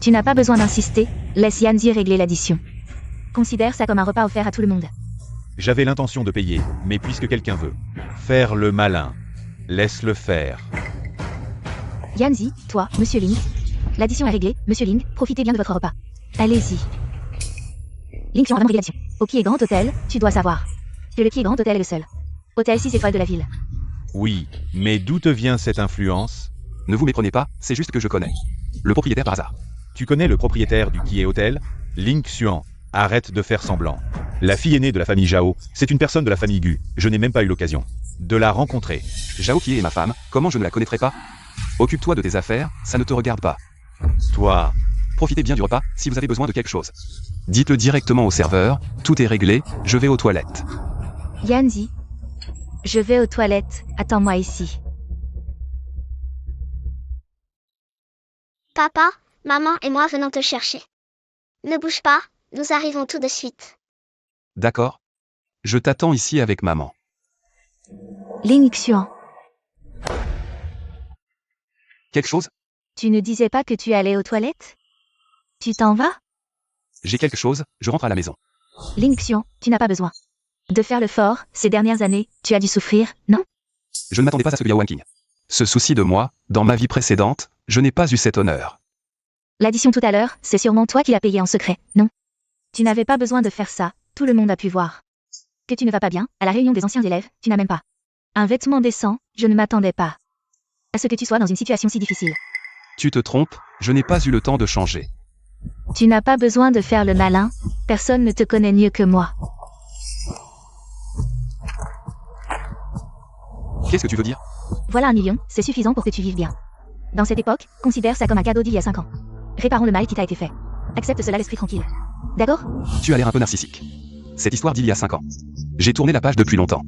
Tu n'as pas besoin d'insister, laisse Yanzi régler l'addition. Considère ça comme un repas offert à tout le monde. J'avais l'intention de payer, mais puisque quelqu'un veut faire le malin, laisse-le faire. Yanzi, toi, Monsieur Ling. L'addition est réglée, Monsieur Ling, profitez bien de votre repas. Allez-y. Ling Xuan a vraiment réglé l'addition. Au Kie Grand Hôtel, tu dois savoir que le Kie Grand Hôtel est le seul hôtel 6 étoiles de la ville. Oui, mais d'où te vient cette influence? Ne vous méprenez pas, c'est juste que je connais le propriétaire par hasard. Tu connais le propriétaire du Kie Hotel? Ling Xuan, arrête de faire semblant. La fille aînée de la famille Zhao, c'est une personne de la famille Gu. Je n'ai même pas eu l'occasion de la rencontrer. Zhao Kie est ma femme, comment je ne la connaîtrais pas? Occupe-toi de tes affaires, ça ne te regarde pas. Toi, Profitez bien du repas, si vous avez besoin de quelque chose. Dites-le directement au serveur, tout est réglé, je vais aux toilettes. Yanzi. Je vais aux toilettes, attends-moi ici. Papa, maman et moi venons te chercher. Ne bouge pas, Nous arrivons tout de suite. D'accord? Je t'attends ici avec maman. Ling Xuan, Quelque chose? tu ne disais pas que tu allais aux toilettes? Tu t'en vas? J'ai quelque chose, je rentre à la maison. Ling Xuan, tu n'as pas besoin de faire le fort. Ces dernières années, tu as dû souffrir, non? Je ne m'attendais pas à ce que Yao Wanking se soucie de moi. Dans ma vie précédente, je n'ai pas eu cet honneur. L'addition tout à l'heure, c'est sûrement toi qui l'as payé en secret, non? Tu n'avais pas besoin de faire ça, tout le monde a pu voir. Que tu ne vas pas bien, à la réunion des anciens élèves, tu n'as même pas un vêtement décent, je ne m'attendais pas à ce que tu sois dans une situation si difficile. Tu te trompes, je n'ai pas eu le temps de changer. Tu n'as pas besoin de faire le malin, personne ne te connaît mieux que moi. Qu'est-ce que tu veux dire? Voilà 1 million, c'est suffisant pour que tu vives bien. Dans cette époque, considère ça comme un cadeau d'il y a 5 ans. Réparons le mal qui t'a été fait. Accepte cela l'esprit tranquille. D'accord? Tu as l'air un peu narcissique. Cette histoire d'il y a 5 ans. J'ai tourné la page depuis longtemps.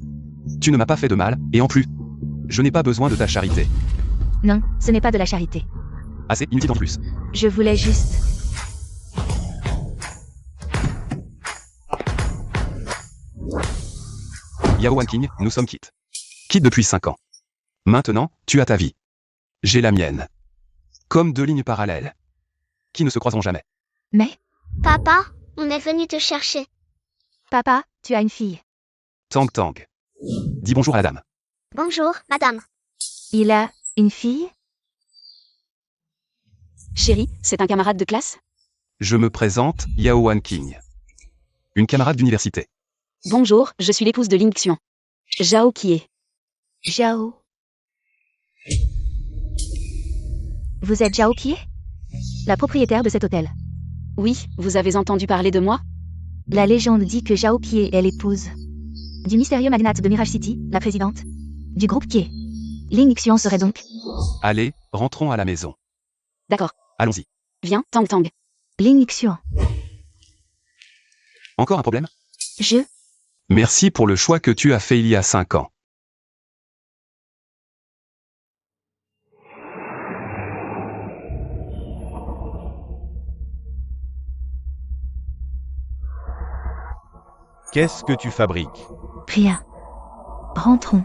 Tu ne m'as pas fait de mal, et en plus, je n'ai pas besoin de ta charité. Non, ce n'est pas de la charité. Assez inutile en plus. Je voulais juste... Yao Wanking, nous sommes quittes. Quittes depuis 5 ans. Maintenant, tu as ta vie. J'ai la mienne. Comme 2 lignes parallèles. Qui ne se croiseront jamais. Mais, Papa, on est venu te chercher. papa, tu as une fille. Tang Tang. Dis bonjour à la dame. Bonjour, madame. Il a une fille? Chérie, c'est un camarade de classe? Je me présente, Yao Wanking. Une camarade d'université. Bonjour, je suis l'épouse de Ling Xuan. Zhao Kie. Zhao. Vous êtes Zhao Kie? La propriétaire de cet hôtel. Oui, vous avez entendu parler de moi? La légende dit que Zhao Kie est l'épouse du mystérieux magnate de Mirage City, la présidente du groupe Kie. Ling Xuan serait donc... Allez, rentrons à la maison. D'accord. Allons-y. Viens, Tang Tang. Ling Xuan. Encore un problème? Je... Merci pour le choix que tu as fait il y a 5 ans. Qu'est-ce que tu fabriques? Rien. Rentrons.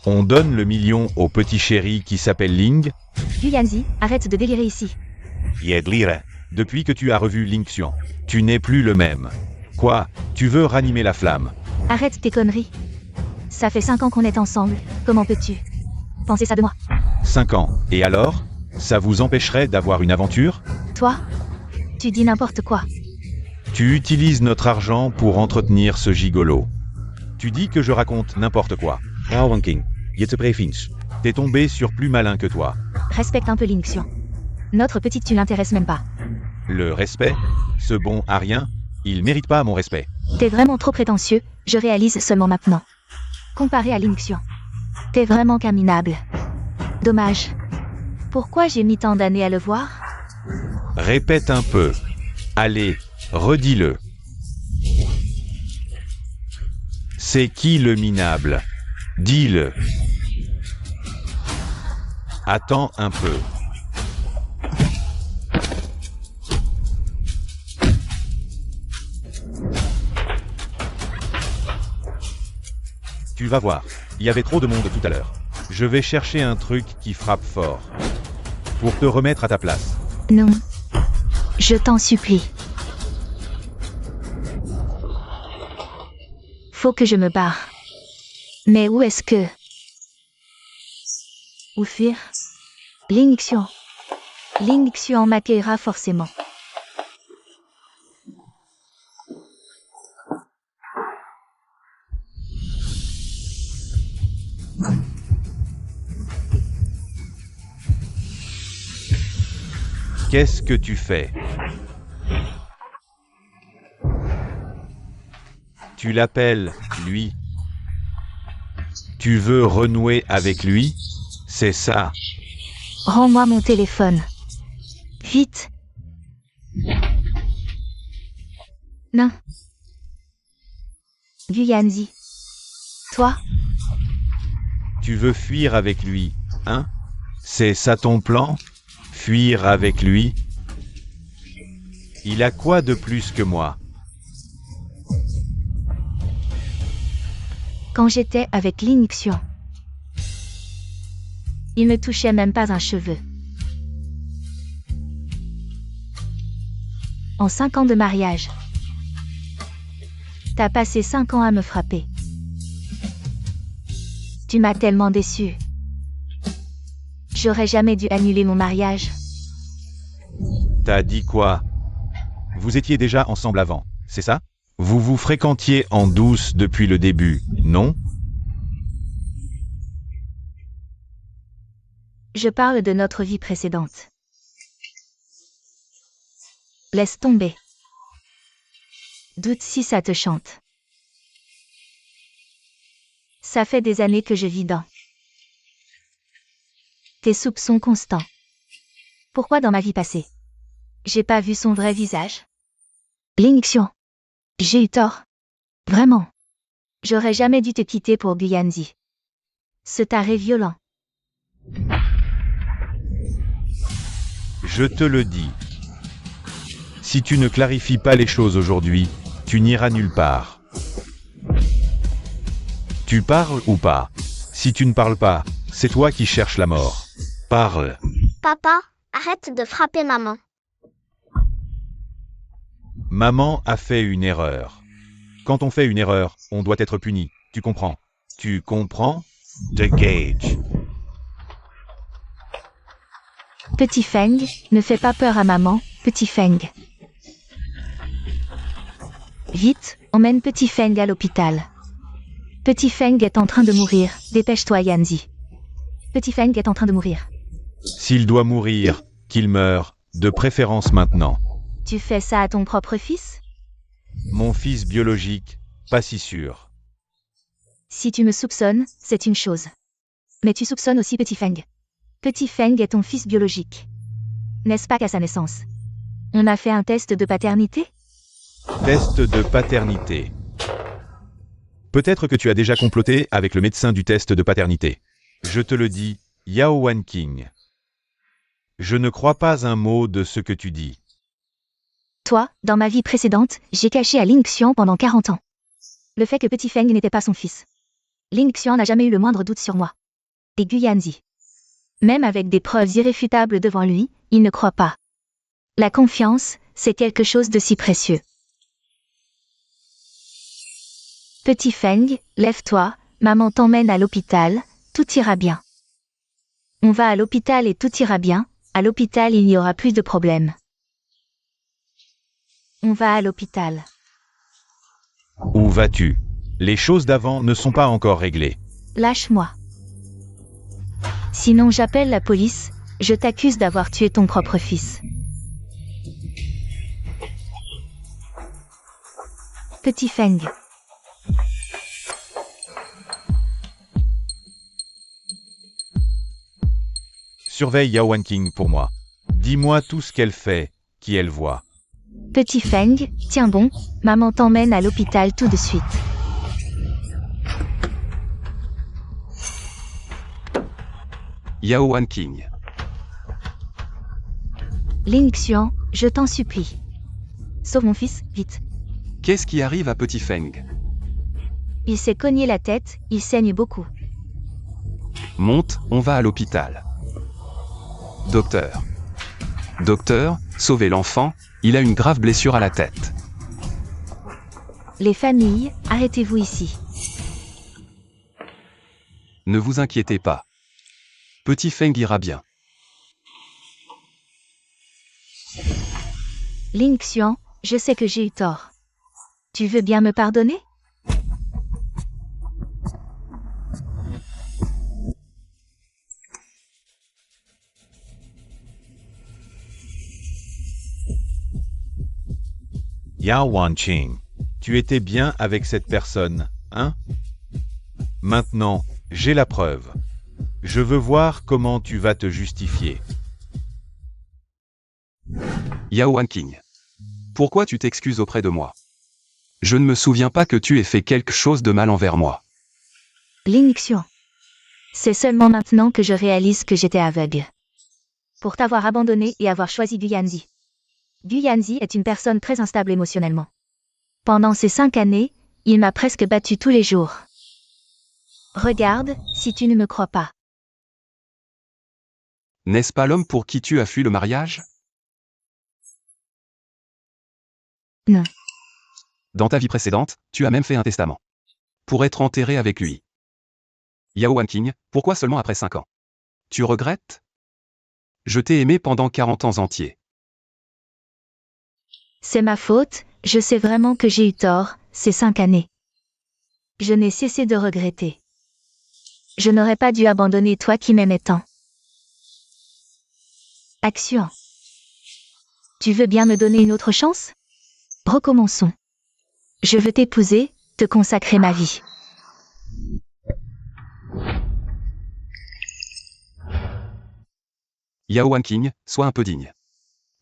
On donne le million au petit chéri qui s'appelle Ling? Yu Yanzi, arrête de délirer ici. Yedlire. Depuis que tu as revu Ling Xuan, tu n'es plus le même. Quoi? Tu veux ranimer la flamme? Arrête tes conneries. Ça fait 5 ans qu'on est ensemble, comment peux-tu penser ça de moi? 5 ans. Et alors? Ça vous empêcherait d'avoir une aventure? Toi? Tu dis n'importe quoi. Tu utilises notre argent pour entretenir ce gigolo. Tu dis que je raconte n'importe quoi. Yao Wanking, je te préviens. T'es tombé sur plus malin que toi. Respecte un peu Ling Xuan. Notre petite tu l'intéresse même pas. Le respect? Ce bon à rien? Il mérite pas mon respect. T'es vraiment trop prétentieux, je réalise seulement maintenant. Comparé à Ling Xuan. T'es vraiment qu'un minable. Dommage. Pourquoi j'ai mis tant d'années à le voir? Répète un peu. Allez, redis-le. C'est qui le minable? Dis-le. Attends un peu. Tu vas voir, il y avait trop de monde tout à l'heure. Je vais chercher un truc qui frappe fort. Pour te remettre à ta place. Non. Je t'en supplie. Faut que je me barre. Mais où est-ce que... Où fuir? Ling Xuan. Ling Xuan m'accueillera forcément. Qu'est-ce que tu fais? Tu l'appelles, lui. Tu veux renouer avec lui? C'est ça. Rends-moi mon téléphone. Vite. Non. Yu Yanzi. Toi? Tu veux fuir avec lui, hein? C'est ça ton plan? Fuir avec lui? Il a quoi de plus que moi? Quand j'étais avec Ling Xian, il ne touchait même pas un cheveu. En 5 ans de mariage, t'as passé 5 ans à me frapper. Tu m'as tellement déçu. J'aurais jamais dû annuler mon mariage. T'as dit quoi? Vous étiez déjà ensemble avant, c'est ça? Vous vous fréquentiez en douce depuis le début, non? Je parle de notre vie précédente. Laisse tomber. Doute si ça te chante. Ça fait des années que je vis dans tes soupçons constants. Pourquoi dans ma vie passée, j'ai pas vu son vrai visage? Ling Xian, j'ai eu tort. Vraiment. J'aurais jamais dû te quitter pour Guyanzi. Ce taré violent. Je te le dis. Si tu ne clarifies pas les choses aujourd'hui, tu n'iras nulle part. Tu parles ou pas? Si tu ne parles pas, c'est toi qui cherches la mort. Parle. Papa, arrête de frapper maman. Maman a fait une erreur. Quand on fait une erreur, on doit être puni. Tu comprends? Tu comprends? The Gage. Petit Feng, ne fais pas peur à maman, Petit Feng. Vite, emmène Petit Feng à l'hôpital. Petit Feng est en train de mourir, dépêche-toi Yanzi. Petit Feng est en train de mourir. S'il doit mourir, qu'il meure, de préférence maintenant. Tu fais ça à ton propre fils? Mon fils biologique, pas si sûr. Si tu me soupçonnes, c'est une chose. Mais tu soupçonnes aussi Petit Feng. Petit Feng est ton fils biologique. N'est-ce pas qu'à sa naissance, on a fait un test de paternité? Test de paternité. Peut-être que tu as déjà comploté avec le médecin du test de paternité. Je te le dis, Yao Wanqing. Je ne crois pas un mot de ce que tu dis. Toi, dans ma vie précédente, j'ai caché à Ling Xian pendant 40 ans le fait que Petit Feng n'était pas son fils. Ling Xian n'a jamais eu le moindre doute sur moi. Et Guyanzi, même avec des preuves irréfutables devant lui, il ne croit pas. La confiance, c'est quelque chose de si précieux. Petit Feng, lève-toi, maman t'emmène à l'hôpital, tout ira bien. On va à l'hôpital et tout ira bien, à l'hôpital il n'y aura plus de problème. On va à l'hôpital. Où vas-tu? Les choses d'avant ne sont pas encore réglées. Lâche-moi. Sinon j'appelle la police, je t'accuse d'avoir tué ton propre fils. Petit Feng. Surveille Yao Wanqing pour moi. Dis-moi tout ce qu'elle fait, qui elle voit. Petit Feng, tiens bon, maman t'emmène à l'hôpital tout de suite. Yao Wanqing. Ling Xian, je t'en supplie. Sauve mon fils, vite. Qu'est-ce qui arrive à Petit Feng? Il s'est cogné la tête, il saigne beaucoup. Monte, on va à l'hôpital. Docteur. Docteur, sauvez l'enfant, il a une grave blessure à la tête. Les familles, arrêtez-vous ici. Ne vous inquiétez pas. Petit Feng ira bien. Ling Xian, je sais que j'ai eu tort. Tu veux bien me pardonner? Yao Wanqing, tu étais bien avec cette personne, hein? Maintenant, j'ai la preuve. Je veux voir comment tu vas te justifier. Yao Wanqing. Pourquoi tu t'excuses auprès de moi? Je ne me souviens pas que tu aies fait quelque chose de mal envers moi. Ling Xian. C'est seulement maintenant que je réalise que j'étais aveugle. Pour t'avoir abandonné et avoir choisi Guyanzi. Guyanzi est une personne très instable émotionnellement. Pendant ces 5 années, il m'a presque battu tous les jours. Regarde, si tu ne me crois pas. N'est-ce pas l'homme pour qui tu as fui le mariage? Non. Dans ta vie précédente, tu as même fait un testament. Pour être enterré avec lui. Yao Wan-King, pourquoi seulement après 5 ans? Tu regrettes? Je t'ai aimé pendant 40 ans entiers. C'est ma faute, je sais vraiment que j'ai eu tort, ces 5 années. Je n'ai cessé de regretter. Je n'aurais pas dû abandonner toi qui m'aimais tant. Action. Tu veux bien me donner une autre chance? Recommençons. Je veux t'épouser, te consacrer ma vie. Yao Wan-King, sois un peu digne.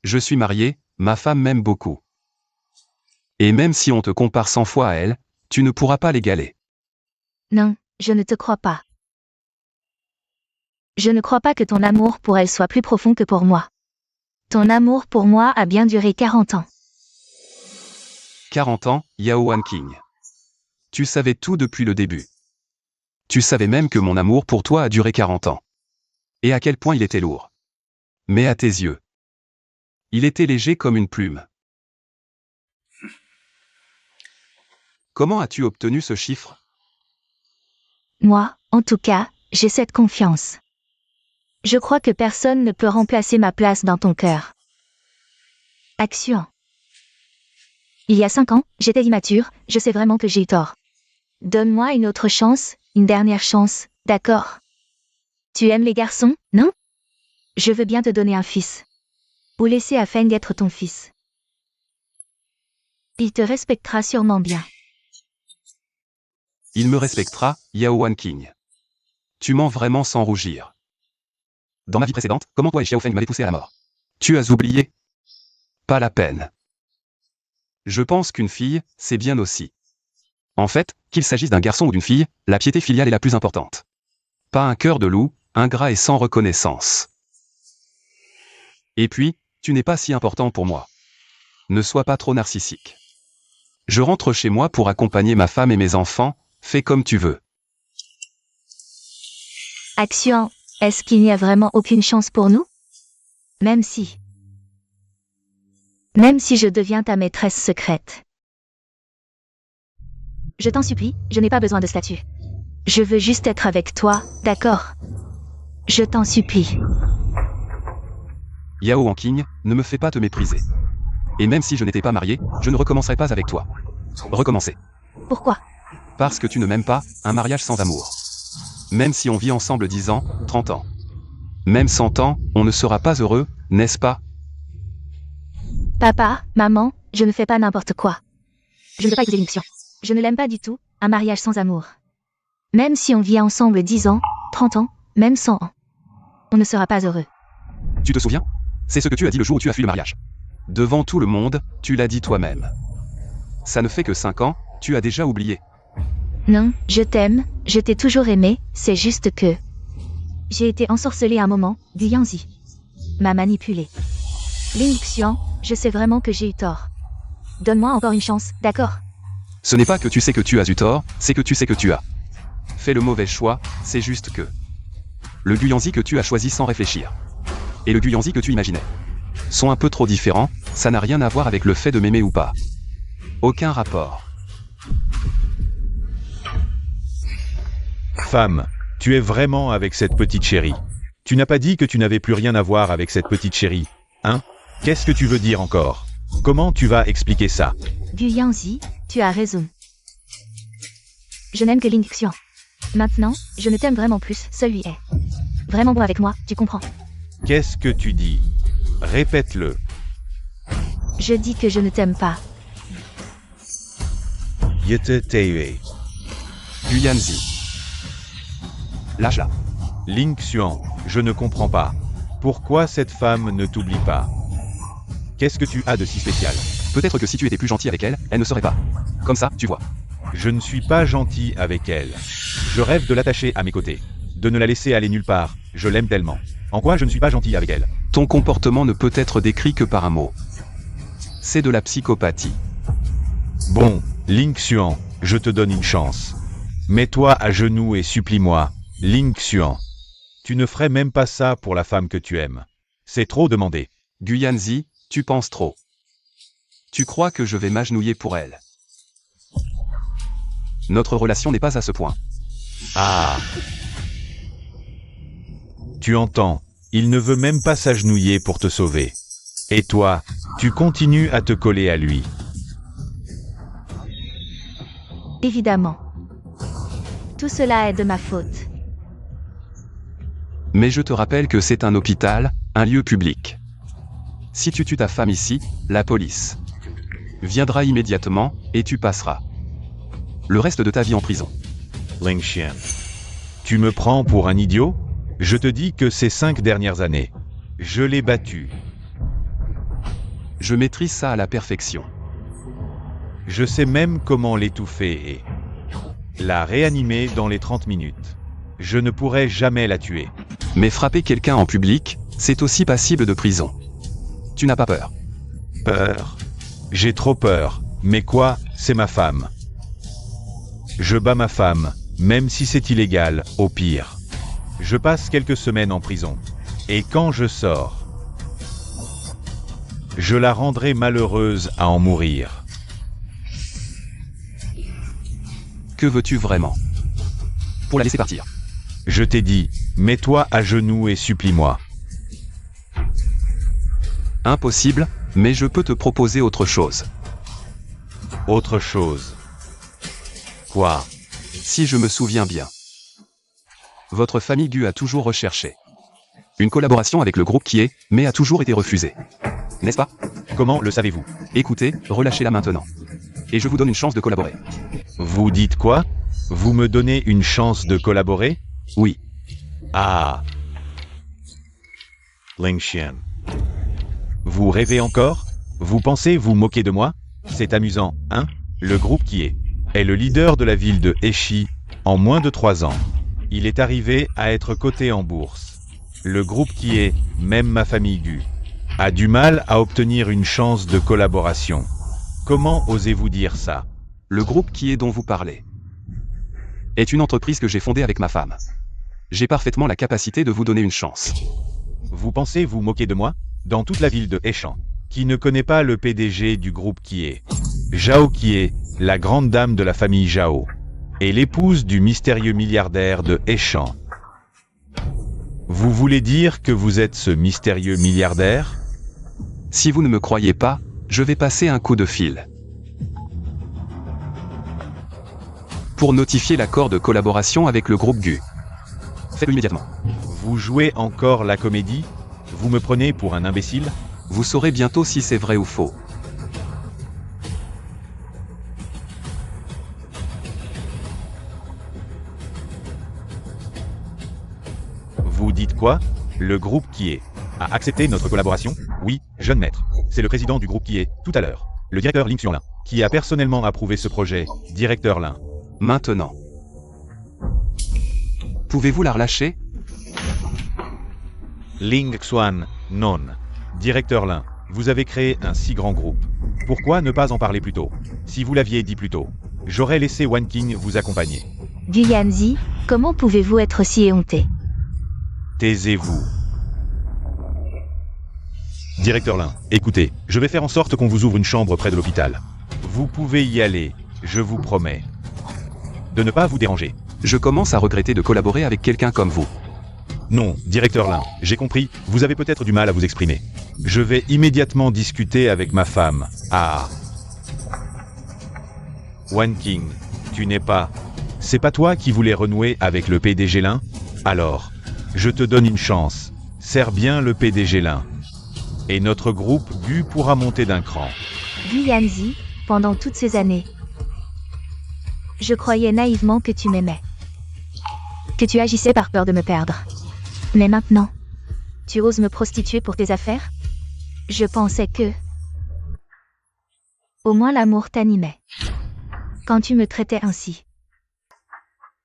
Je suis marié, ma femme m'aime beaucoup. Et même si on te compare 100 fois à elle, tu ne pourras pas l'égaler. Non, je ne te crois pas. Je ne crois pas que ton amour pour elle soit plus profond que pour moi. Ton amour pour moi a bien duré 40 ans. 40 ans, Yao Wan-King. Tu savais tout depuis le début. Tu savais même que mon amour pour toi a duré 40 ans. Et à quel point il était lourd. Mais à tes yeux, il était léger comme une plume. Comment as-tu obtenu ce chiffre? Moi, en tout cas, j'ai cette confiance. Je crois que personne ne peut remplacer ma place dans ton cœur. Action. Il y a 5 ans, j'étais immature, je sais vraiment que j'ai eu tort. Donne-moi une autre chance, une dernière chance, d'accord? Tu aimes les garçons, non? Je veux bien te donner un fils. Ou laisser à Feng être ton fils. Il te respectera sûrement bien. Il me respectera, Yao Wan-King. Tu mens vraiment sans rougir. Dans ma vie précédente, comment toi et Xiao Feng m'avez poussé à la mort? Tu as oublié? Pas la peine. Je pense qu'une fille, c'est bien aussi. En fait, qu'il s'agisse d'un garçon ou d'une fille, la piété filiale est la plus importante. Pas un cœur de loup, ingrat et sans reconnaissance. Et puis, tu n'es pas si important pour moi. Ne sois pas trop narcissique. Je rentre chez moi pour accompagner ma femme et mes enfants, fais comme tu veux. Action, est-ce qu'il n'y a vraiment aucune chance pour nous? Même si je deviens ta maîtresse secrète. Je t'en supplie, je n'ai pas besoin de statut. Je veux juste être avec toi, d'accord? Je t'en supplie. Yao Wan-King, ne me fais pas te mépriser. Et même si je n'étais pas marié, je ne recommencerai pas avec toi. Recommencer. Pourquoi? Parce que tu ne m'aimes pas, un mariage sans amour. Même si on vit ensemble 10 ans, 30 ans. Même 100 ans, on ne sera pas heureux, n'est-ce pas? Papa, maman, je ne fais pas n'importe quoi. Je ne veux pas épouser Linxian. Je ne l'aime pas du tout, un mariage sans amour. Même si on vit ensemble 10 ans, 30 ans, même 100 ans. On ne sera pas heureux. Tu te souviens? C'est ce que tu as dit le jour où tu as fui le mariage. Devant tout le monde, tu l'as dit toi-même. Ça ne fait que 5 ans, tu as déjà oublié. Non, je t'aime, je t'ai toujours aimé, c'est juste que... J'ai été ensorcelée un moment, Guyanzi m'a manipulée. Linxian, je sais vraiment que j'ai eu tort. Donne-moi encore une chance, d'accord? Ce n'est pas que tu sais que tu as eu tort, c'est que tu sais que tu as fait le mauvais choix, c'est juste que... Le Guyanzi que tu as choisi sans réfléchir. Et le Guyanzi que tu imaginais. Sont un peu trop différents, ça n'a rien à voir avec le fait de m'aimer ou pas. Aucun rapport. Femme, tu es vraiment avec cette petite chérie. Tu n'as pas dit que tu n'avais plus rien à voir avec cette petite chérie, hein? Qu'est-ce que tu veux dire encore? Comment tu vas expliquer ça? Guyanzi, tu as raison. Je n'aime que Linxian. Maintenant, je ne t'aime vraiment plus, celui est vraiment bon avec moi, tu comprends? Qu'est-ce que tu dis? Répète-le. Je dis que je ne t'aime pas. Yete Teiwei. Guyanzi. Lâche-la. Ling Xuan, je ne comprends pas. Pourquoi cette femme ne t'oublie pas? Qu'est-ce que tu as de si spécial? Peut-être que si tu étais plus gentil avec elle, elle ne serait pas comme ça, tu vois. Je ne suis pas gentil avec elle. Je rêve de l'attacher à mes côtés. de ne la laisser aller nulle part. Je l'aime tellement. En quoi je ne suis pas gentil avec elle? Ton comportement ne peut être décrit que par un mot. C'est de la psychopathie. Bon, Ling Xuan, je te donne une chance. Mets-toi à genoux et supplie-moi, Ling Xuan. Tu ne ferais même pas ça pour la femme que tu aimes. C'est trop demandé. Guyanzi, tu penses trop. Tu crois que je vais m'agenouiller pour elle. Notre relation n'est pas à ce point. Ah. Tu entends, il ne veut même pas s'agenouiller pour te sauver. Et toi, tu continues à te coller à lui. Évidemment. Tout cela est de ma faute. Mais je te rappelle que c'est un hôpital, un lieu public. Si tu tues ta femme ici, la police viendra immédiatement, et tu passeras le reste de ta vie en prison. Ling Xian. Tu me prends pour un idiot? Je te dis que ces 5 dernières années, je l'ai battue. Je maîtrise ça à la perfection. Je sais même comment l'étouffer et la réanimer dans les 30 minutes. Je ne pourrai jamais la tuer. Mais frapper quelqu'un en public, c'est aussi passible de prison. Tu n'as pas peur? Peur. J'ai trop peur. Mais quoi, c'est ma femme. Je bats ma femme, même si c'est illégal, au pire. Je passe quelques semaines en prison. Et quand je sors, je la rendrai malheureuse à en mourir. Que veux-tu vraiment? Pour la laisser partir. Je t'ai dit, mets-toi à genoux et supplie-moi. Impossible, mais je peux te proposer autre chose. Autre chose. Quoi? Si je me souviens bien. Votre famille Gu a toujours recherché une collaboration avec le groupe qui est, mais a toujours été refusée. N'est-ce pas? Comment le savez-vous? Écoutez, relâchez-la maintenant. Et je vous donne une chance de collaborer. Vous dites quoi? Vous me donnez une chance de collaborer? Oui. Ah. Ling Xian. Vous rêvez encore? Vous pensez vous moquer de moi? C'est amusant, hein? Le groupe qui est le leader de la ville de Heshi en moins de 3 ans. Il est arrivé à être coté en bourse. Le groupe qui est, même ma famille Gu, a du mal à obtenir une chance de collaboration. Comment osez-vous dire ça? Le groupe qui est dont vous parlez est une entreprise que j'ai fondée avec ma femme. J'ai parfaitement la capacité de vous donner une chance. Vous pensez vous moquer de moi? Dans toute la ville de Heshan, qui ne connaît pas le PDG du groupe qui est Zhao qui est la grande dame de la famille Zhao, et l'épouse du mystérieux milliardaire de Heshan. Vous voulez dire que vous êtes ce mystérieux milliardaire? Si vous ne me croyez pas, je vais passer un coup de fil pour notifier l'accord de collaboration avec le groupe Gu. Faites-le immédiatement. Vous jouez encore la comédie? Vous me prenez pour un imbécile? Vous saurez bientôt si c'est vrai ou faux. Vous dites quoi? Le groupe qui est a accepté notre collaboration? Oui, jeune maître. C'est le président du groupe qui est, tout à l'heure, le directeur Ling Xianlin, qui a personnellement approuvé ce projet. Directeur Lin. Maintenant. Pouvez-vous la relâcher? Ling Xuan, non. Directeur Lin, vous avez créé un si grand groupe. Pourquoi ne pas en parler plus tôt? Si vous l'aviez dit plus tôt, j'aurais laissé Wan King vous accompagner. Guyanzi, comment pouvez-vous être si éhonté? Taisez-vous. Directeur Lin, écoutez, je vais faire en sorte qu'on vous ouvre une chambre près de l'hôpital. Vous pouvez y aller, je vous promets. De ne pas vous déranger. Je commence à regretter de collaborer avec quelqu'un comme vous. Non, directeur Lin, j'ai compris, vous avez peut-être du mal à vous exprimer. Je vais immédiatement discuter avec ma femme. Ah. Wan King, tu n'es pas... C'est pas toi qui voulais renouer avec le PDG Lin? Alors, je te donne une chance. Serre bien le PDG Lin. Et notre groupe Gu pourra monter d'un cran. Guyanzi, pendant toutes ces années, je croyais naïvement que tu m'aimais. Que tu agissais par peur de me perdre. Mais maintenant, tu oses me prostituer pour tes affaires? Je pensais que... Au moins l'amour t'animait. Quand tu me traitais ainsi.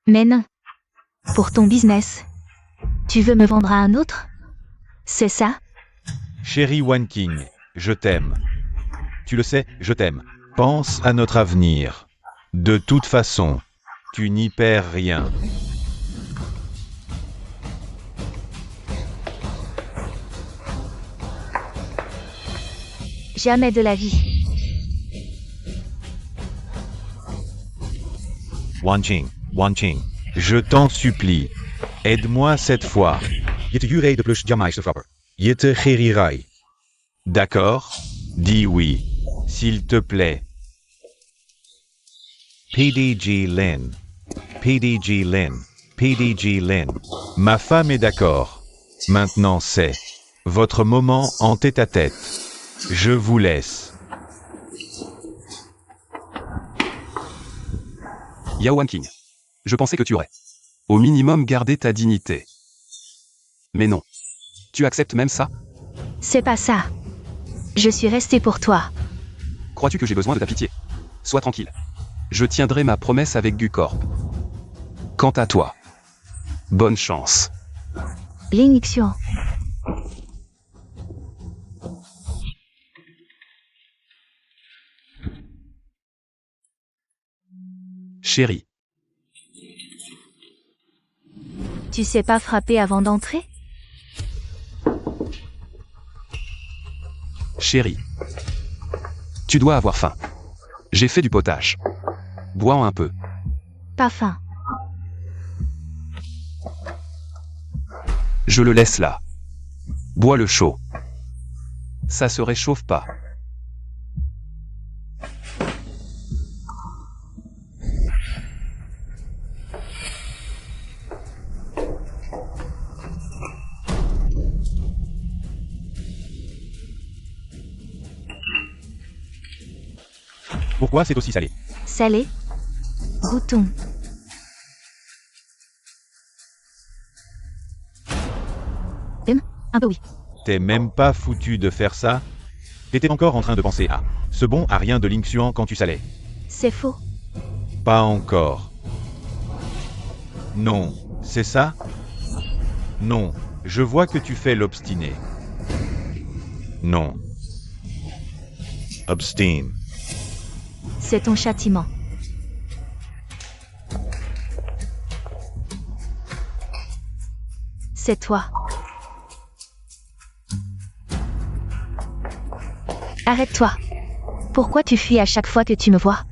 Mais non. Pour ton business. Tu veux me vendre à un autre? C'est ça? Chérie One King, je t'aime. Tu le sais, je t'aime. Pense à notre avenir. De toute façon, tu n'y perds rien. Jamais de la vie. One King, je t'en supplie. Aide-moi cette fois. Je te jurerai de plus jamais te frapper. Je te guérirai. D'accord? Dis oui, s'il te plaît. PDG Lynn. PDG Lynn. PDG Lynn. Ma femme est d'accord. Maintenant c'est votre moment en tête-à-tête. Je vous laisse. Yao Wan King. Je pensais que tu aurais, au minimum, gardé ta dignité. Mais non. Tu acceptes même ça? C'est pas ça. Je suis restée pour toi. Crois-tu que j'ai besoin de ta pitié? Sois tranquille. Je tiendrai ma promesse avec Gucorp. Quant à toi, bonne chance. Ling Xian. Chérie, Tu sais pas frapper avant d'entrer? chérie. Tu dois avoir faim. J'ai fait du potage. Bois un peu. Pas faim. Je le laisse là. Bois le chaud. Ça se réchauffe pas. Pourquoi c'est aussi salé? Salé? Goûtons. Un peu oui. T'es même pas foutu de faire ça? T'étais encore en train de penser à ce bon à rien de Ling Xuan quand tu salais. C'est faux. Pas encore. Non, c'est ça? Non, je vois que tu fais l'obstiné. Non. Obstine. C'est ton châtiment. C'est toi. Arrête-toi. Pourquoi tu fuis à chaque fois que tu me vois?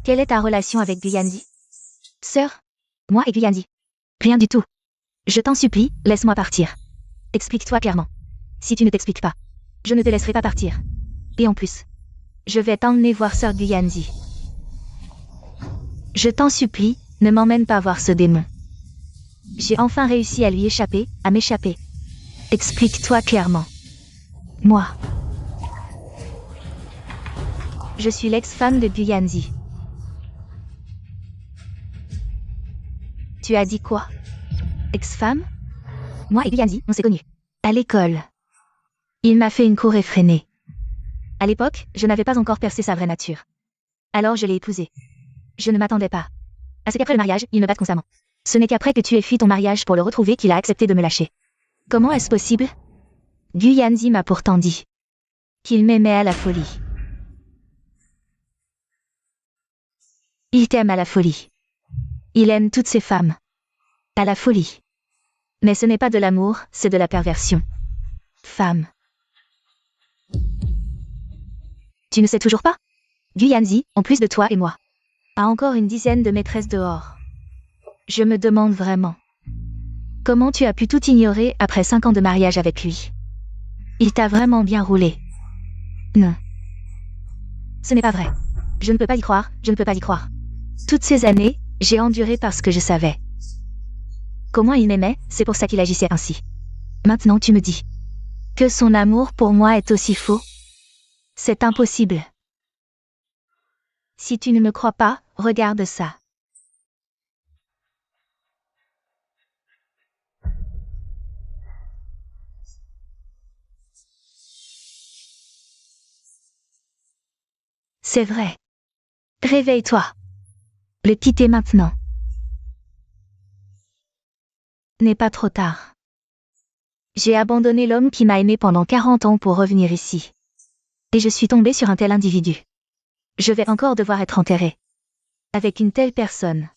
Quelle est ta relation avec Guyanzi? Sœur? Moi et Guyanzi? Rien du tout. Je t'en supplie, laisse-moi partir. Explique-toi clairement. Si tu ne t'expliques pas, je ne te laisserai pas partir. Et en plus, je vais t'emmener voir sœur Guyanzi. Je t'en supplie, ne m'emmène pas voir ce démon. J'ai enfin réussi à lui échapper, à m'échapper. Explique-toi clairement. Moi. Je suis l'ex-femme de Guyanzi. Tu as dit quoi? Ex-femme? Moi et Guyanzi, on s'est connus. À l'école. Il m'a fait une cour effrénée. À l'époque, je n'avais pas encore percé sa vraie nature. Alors je l'ai épousé. Je ne m'attendais pas à ce qu'après le mariage, il me batte constamment. Ce n'est qu'après que tu aies fui ton mariage pour le retrouver qu'il a accepté de me lâcher. Comment est-ce possible? Guyanzi m'a pourtant dit qu'il m'aimait à la folie. Il t'aime à la folie. Il aime toutes ces femmes. À la folie. Mais ce n'est pas de l'amour, c'est de la perversion. Femme. Tu ne sais toujours pas? Guyanzi, en plus de toi et moi, a encore une dizaine de maîtresses dehors. Je me demande vraiment. Comment tu as pu tout ignorer après 5 ans de mariage avec lui? Il t'a vraiment bien roulé. Non. Ce n'est pas vrai. Je ne peux pas y croire, je ne peux pas y croire. Toutes ces années, j'ai enduré parce que je savais comment il m'aimait, c'est pour ça qu'il agissait ainsi. Maintenant tu me dis que son amour pour moi est aussi faux? C'est impossible. Si tu ne me crois pas, regarde ça. C'est vrai. Réveille-toi. Le quitter maintenant. N'est pas trop tard. J'ai abandonné l'homme qui m'a aimé pendant 40 ans pour revenir ici. Et je suis tombée sur un tel individu. Je vais encore devoir être enterrée. Avec une telle personne.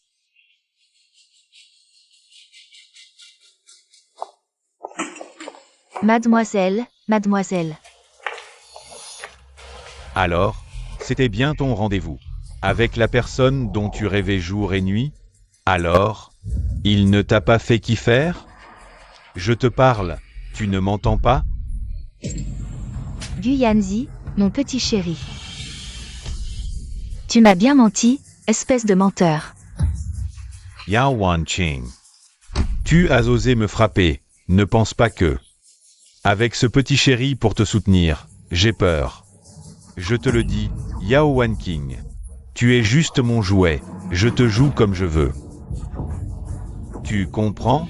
Mademoiselle, mademoiselle. Alors, c'était bien ton rendez-vous. Avec la personne dont tu rêvais jour et nuit? Alors, il ne t'a pas fait qu'y faire? Je te parle, tu ne m'entends pas? Guyanzi, mon petit chéri. Tu m'as bien menti, espèce de menteur. Yao Wanqing. Tu as osé me frapper, ne pense pas que... Avec ce petit chéri pour te soutenir, j'ai peur. Je te le dis, Yao Wanqing. Tu es juste mon jouet, je te joue comme je veux. Tu comprends?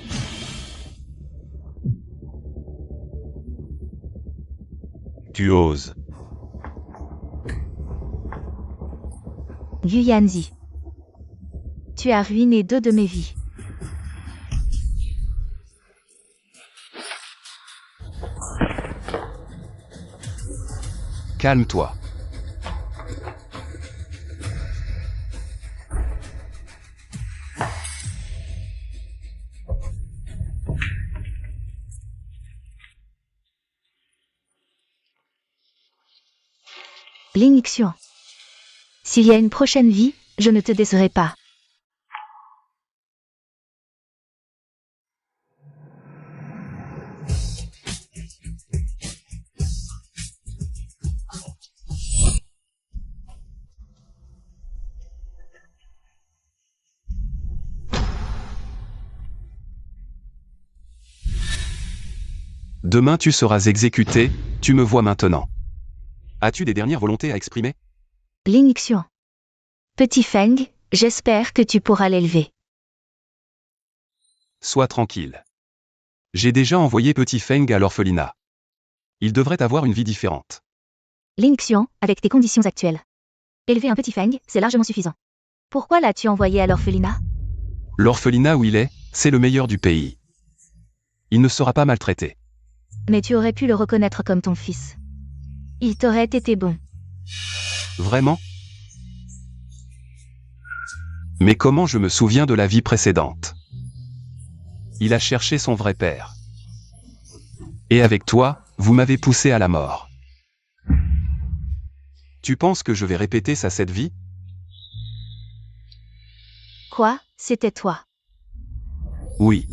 Tu oses. Guyanzi. Tu as ruiné 2 de mes vies. Calme-toi. Ling Xian. S'il y a une prochaine vie, je ne te décerai pas. Demain tu seras exécuté, tu me vois maintenant. As-tu des dernières volontés à exprimer? Ling Xian. Petit Feng, j'espère que tu pourras l'élever. Sois tranquille. J'ai déjà envoyé Petit Feng à l'orphelinat. Il devrait avoir une vie différente. Ling Xian, avec tes conditions actuelles. Élever un petit Feng, c'est largement suffisant. Pourquoi l'as-tu envoyé à l'orphelinat? L'orphelinat où il est, c'est le meilleur du pays. Il ne sera pas maltraité. Mais tu aurais pu le reconnaître comme ton fils. Il t'aurait été bon. Vraiment? Mais comment je me souviens de la vie précédente? Il a cherché son vrai père. Et avec toi, vous m'avez poussé à la mort. Tu penses que je vais répéter ça cette vie? Quoi, c'était toi? Oui.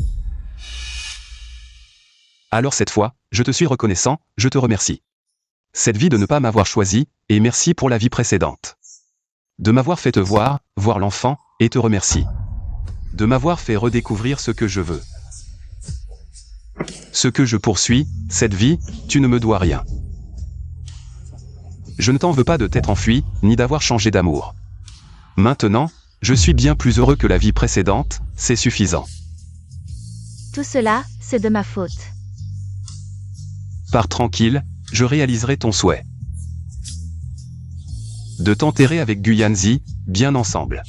Alors cette fois, je te suis reconnaissant, je te remercie. Cette vie de ne pas m'avoir choisi, et merci pour la vie précédente. De m'avoir fait te voir l'enfant, et te remercie. De m'avoir fait redécouvrir ce que je veux. Ce que je poursuis, cette vie, tu ne me dois rien. Je ne t'en veux pas de t'être enfui, ni d'avoir changé d'amour. Maintenant, je suis bien plus heureux que la vie précédente, c'est suffisant. Tout cela, c'est de ma faute. Pars tranquille, je réaliserai ton souhait. De t'enterrer avec Guyanzi, bien ensemble.